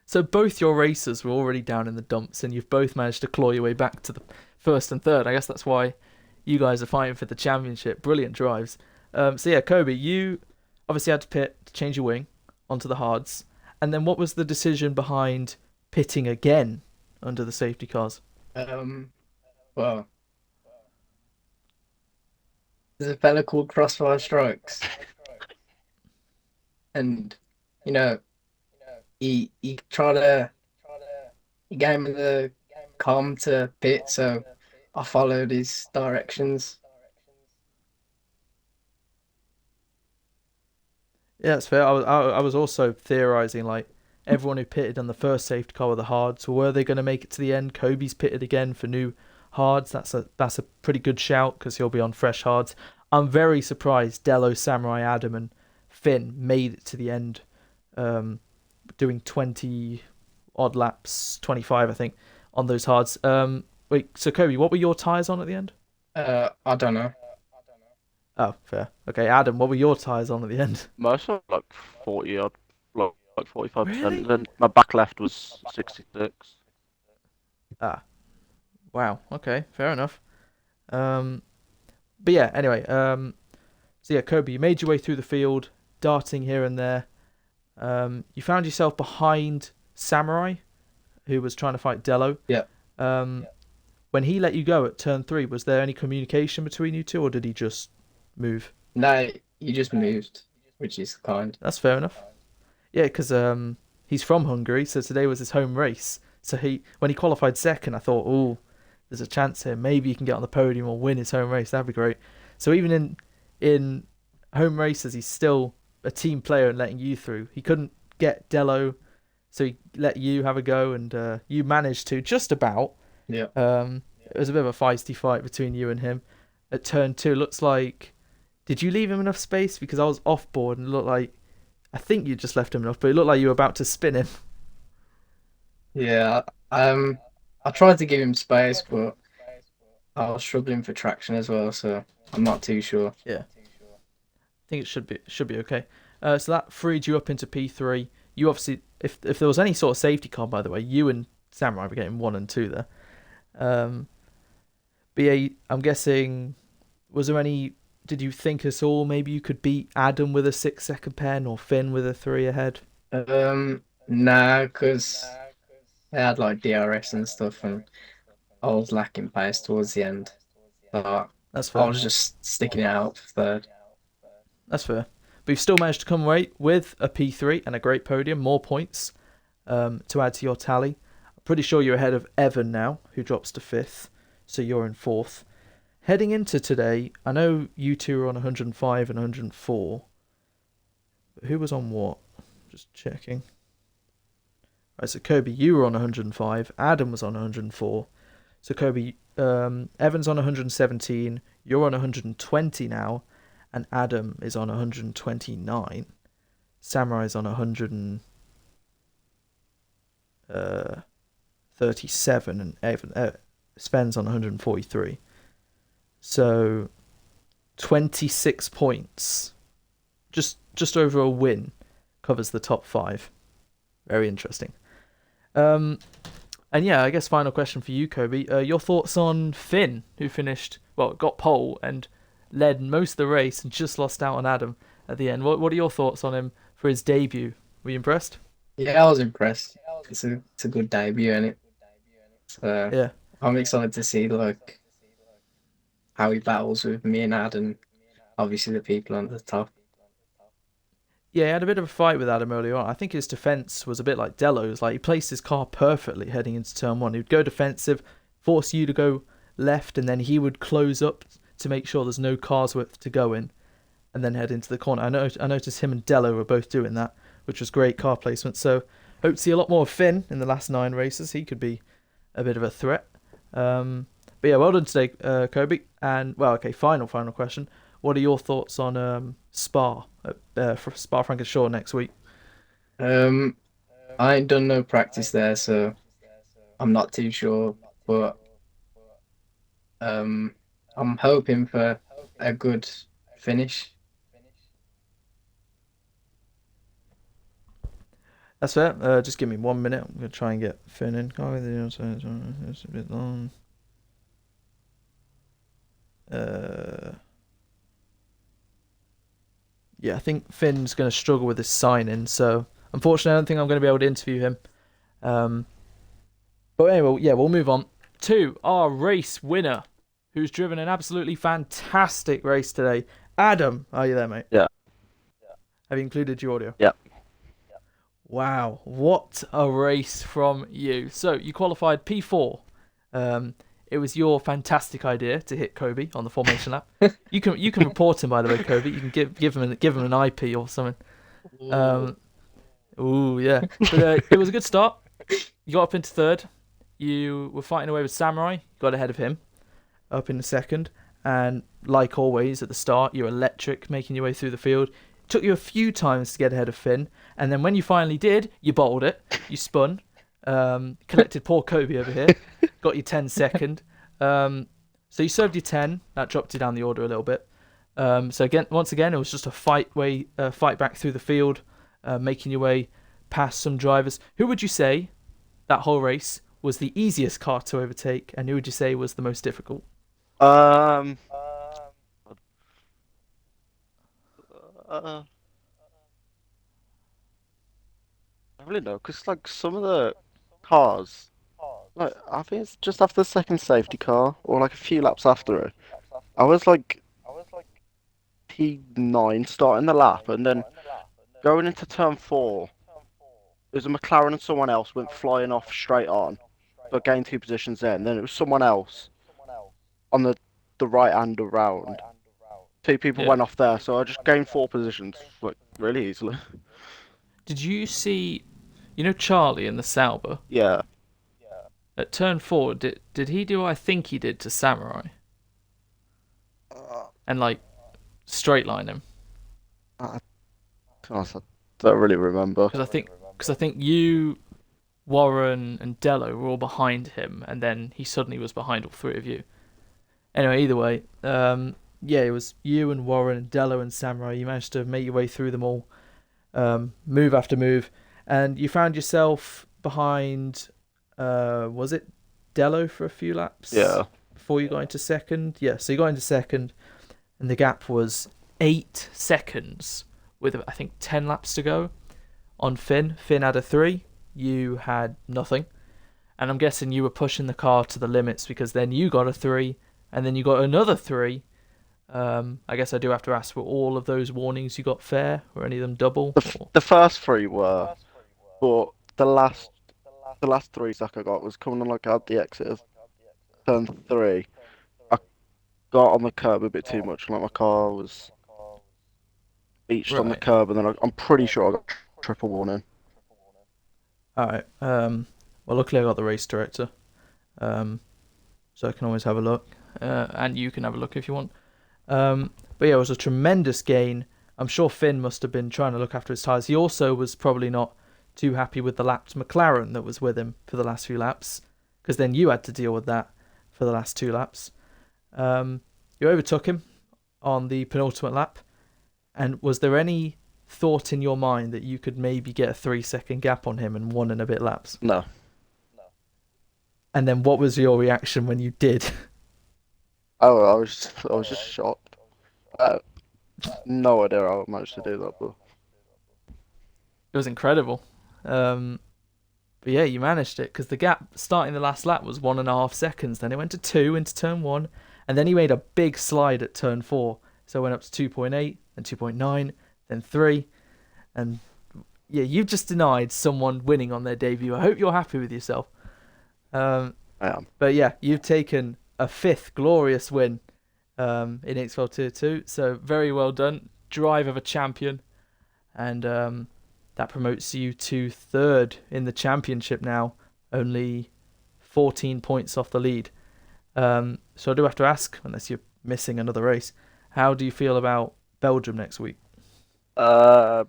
So both your racers were already down in the dumps, and you've both managed to claw your way back to the first and third. I guess that's why you guys are fighting for the championship. Brilliant drives. So yeah, Kobe, you obviously had to pit to change your wing onto the hards. And then what was the decision behind pitting again under the safety cars? Um, well, there's a fella called Crossfire Strikes, and you know, he tried to he gave me the calm to pit, so I followed his directions. Yeah, that's fair. I was also theorizing like everyone who pitted on the first safety car with the hards, were they going to make it to the end? Kobe's pitted again for new hards. That's a pretty good shout because he'll be on fresh hards. I'm very surprised Dello, Samurai, Adam, and Finn made it to the end, um, doing 20 odd laps, 25 I think, on those hards. Wait, so Kobe, what were your tires on at the end? I don't know. Oh, fair. Okay, Adam, what were your tires on at the end? Most of like 40 odd, like 45%. Really? And then my back left was 66. Ah, wow. Okay, fair enough. Um, but yeah, anyway, so yeah, Kobe, you made your way through the field, darting here and there. You found yourself behind Samurai, who was trying to fight Dello. Yeah. Um, when he let you go at turn three, was there any communication between you two, or did he just move? No, he just moved, which is kind. That's fair enough. Yeah, because he's from Hungary, so today was his home race. So when he qualified second, I thought, oh, there's a chance here. Maybe he can get on the podium or win his home race. That'd be great. So even in home races, he's still a team player and letting you through. He couldn't get Dello, so he let you have a go, and you managed to just about. Yeah. It was a bit of a feisty fight between you and him. At turn two, looks like. Did you leave him enough space? Because I was off board and it looked like. I think you just left him enough, but it looked like you were about to spin him. Yeah. I tried to give him space, but I was struggling for traction as well, so I'm not too sure. Yeah, I think it should be okay. So that freed you up into P3. You obviously, if there was any sort of safety car, by the way, you and Samurai were getting one and two there. Um, but yeah, I'm guessing. Was there any? Did you think at all maybe you could beat Adam with a 6 second pen or Finn with a three ahead? No, because they had like DRS and stuff, and I was lacking pace towards the end. But That's I fair. was just sticking it out for third. That's fair. But you've still managed to come away with a P3 and a great podium, more points to add to your tally. I'm pretty sure you're ahead of Evan now, who drops to 5th, so you're in 4th. Heading into today, I know you two are on 105 and 104. But who was on what? Just checking. Right, so Kobe, you were on 105. Adam was on 104. So Kobe, Evan's on 117. You're on 120 now. And Adam is on 129. Samurai's on 137. And Sven's on 143. So 26 points. Just over a win covers the top 5. Very interesting. And yeah, I guess final question for you, Kobe. Your thoughts on Finn, who got pole and led most of the race and just lost out on Adam at the end. What are your thoughts on him for his debut? Were you impressed? Yeah, I was impressed. It's a good debut, isn't it? So Yeah. I'm excited to see how he battles with me and Ad, and obviously the people on the top. Yeah, he had a bit of a fight with Adam early on. I think his defense was a bit like Delo's. Like, he placed his car perfectly heading into turn 1. He would go defensive, force you to go left, and then he would close up to make sure there's no cars width to go in, and then head into the corner. I noticed him and Delo were both doing that, which was great car placement. So, hope to see a lot more of Finn in the last 9 races. He could be a bit of a threat. But yeah, well done today, Kobe. And, well, okay, final question. What are your thoughts on Spa for Spa-Francorchamps next week? I ain't done no practice there, so I'm not too sure. But I'm hoping for a good finish. That's fair. Just give me 1 minute. I'm going to try and get Finn in. It's a bit long. Yeah, I think Finn's going to struggle with his sign-in, so unfortunately I don't think I'm going to be able to interview him. But anyway, yeah, we'll move on to our race winner, who's driven an absolutely fantastic race today. Adam, are you there, mate? Yeah. Have you included your audio? Yeah. Wow, what a race from you. So, you qualified P4. It was your fantastic idea to hit Kobe on the formation lap. You can report him, by the way, Kobe. You can give him an IP or something. Ooh, yeah. But it was a good start. You got up into 3rd. You were fighting away with Samurai. You got ahead of him, up in the 2nd. And like always at the start, you're electric, making your way through the field. It took you a few times to get ahead of Finn, and then when you finally did, you bottled it. You spun. Collected poor Kobe over here. Got you 10-2nd. So you served your 10. That dropped you down the order a little bit. So once again, it was just a fight back through the field, making your way past some drivers. Who would you say that whole race was the easiest car to overtake, and who would you say was the most difficult? I really know, because like some of the cars, like I think it's just after the second safety car, or like a few laps after it. I was like P9 starting the lap, and then going into turn 4, it was a McLaren and someone else went flying off straight on, but gained 2 positions there, and then it was someone else on the right hand around. 2 people went off there, so I just gained 4 positions like really easily. Did you see, Charlie in the Sauber? Yeah. At turn 4, did he do what I think he did to Samurai? And like straight line him? I don't really remember. Because I think you, Warren, and Dello were all behind him, and then he suddenly was behind all 3 of you. Anyway, either way, yeah, it was you and Warren and Dello and Samurai. You managed to make your way through them all, move after move, and you found yourself behind. Was it Dello for a few laps? Yeah. Before you got into 2nd? Yeah, so you got into 2nd, and the gap was 8 seconds with, I think, 10 laps to go on Finn. Finn had a 3. You had nothing. And I'm guessing you were pushing the car to the limits, because then you got a 3, and then you got another 3, I guess I do have to ask, were all of those warnings you got fair? Were any of them double? The first three were, but the last three Zach I got was coming on like at the exit of turn 3. I got on the curb a bit too much, like my car was beached on the Right. curb, and then I'm pretty sure I got triple warning. All right. Well, luckily I got the race director, so I can always have a look, and you can have a look if you want. But yeah, it was a tremendous gain. I'm sure Finn must have been trying to look after his tyres. He also was probably not too happy with the lapped McLaren that was with him for the last few laps, because then you had to deal with that for the last 2 laps. You overtook him on the penultimate lap, and was there any thought in your mind that you could maybe get a 3-second gap on him and 1 and a bit laps? No. And then what was your reaction when you did? Oh, I was just shocked. No idea how I managed to do that, but It was incredible. But yeah, you managed it, because the gap starting the last lap was 1.5 seconds. Then it went to 2 into turn 1, and then he made a big slide at turn 4. So it went up to 2.8, then 2.9, then 3. And yeah, you've just denied someone winning on their debut. I hope you're happy with yourself. I am. But yeah, you've taken a 5th glorious win in EXFL Tier 2. So very well done. Drive of a champion. And that promotes you to 3rd in the championship now. Only 14 points off the lead. So I do have to ask, unless you're missing another race, how do you feel about Belgium next week? I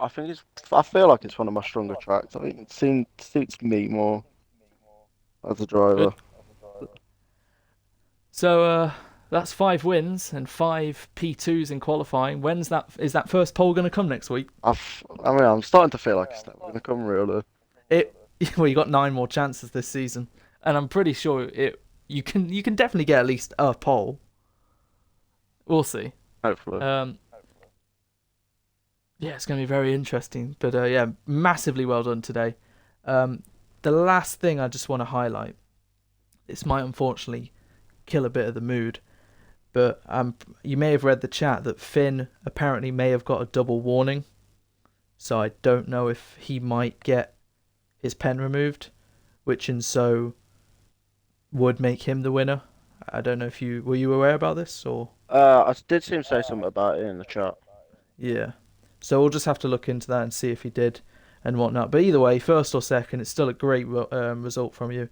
think I feel like it's one of my stronger tracks. I think suits me more as a driver. Good. So that's 5 wins and 5 P2s in qualifying. Is that first pole going to come next week? I'm starting to feel like it's never going to come really. Well, you got 9 more chances this season, and I'm pretty sure you can definitely get at least a pole. We'll see. Hopefully. Yeah, it's going to be very interesting. But yeah, massively well done today. The last thing I just want to highlight, this might unfortunately kill a bit of the mood, but you may have read the chat that Finn apparently may have got a double warning. So I don't know if he might get his pen removed, which in so would make him the winner. I don't know if were you aware about this, or I did see him say something about it in the chat. yeah. So we'll just have to look into that and see if he did and whatnot. But either way, 1st or 2nd, it's still a great result from you.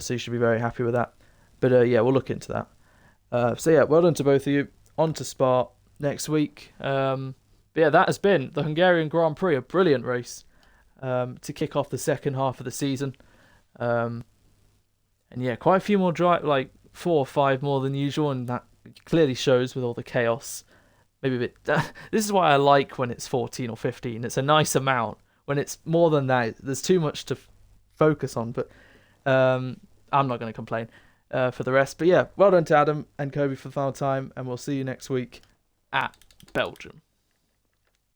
So you should be very happy with that. But yeah, we'll look into that. So yeah, well done to both of you. On to Spa next week. But yeah, that has been the Hungarian Grand Prix, a brilliant race to kick off the second half of the season. And yeah, quite a few more like 4 or 5 more than usual, and that clearly shows with all the chaos. Maybe a bit. This is why I like when it's 14 or 15. It's a nice amount. When it's more than that, there's too much to focus on. But I'm not going to complain for the rest. But yeah, well done to Adam and Kobe for the final time, and we'll see you next week at Belgium.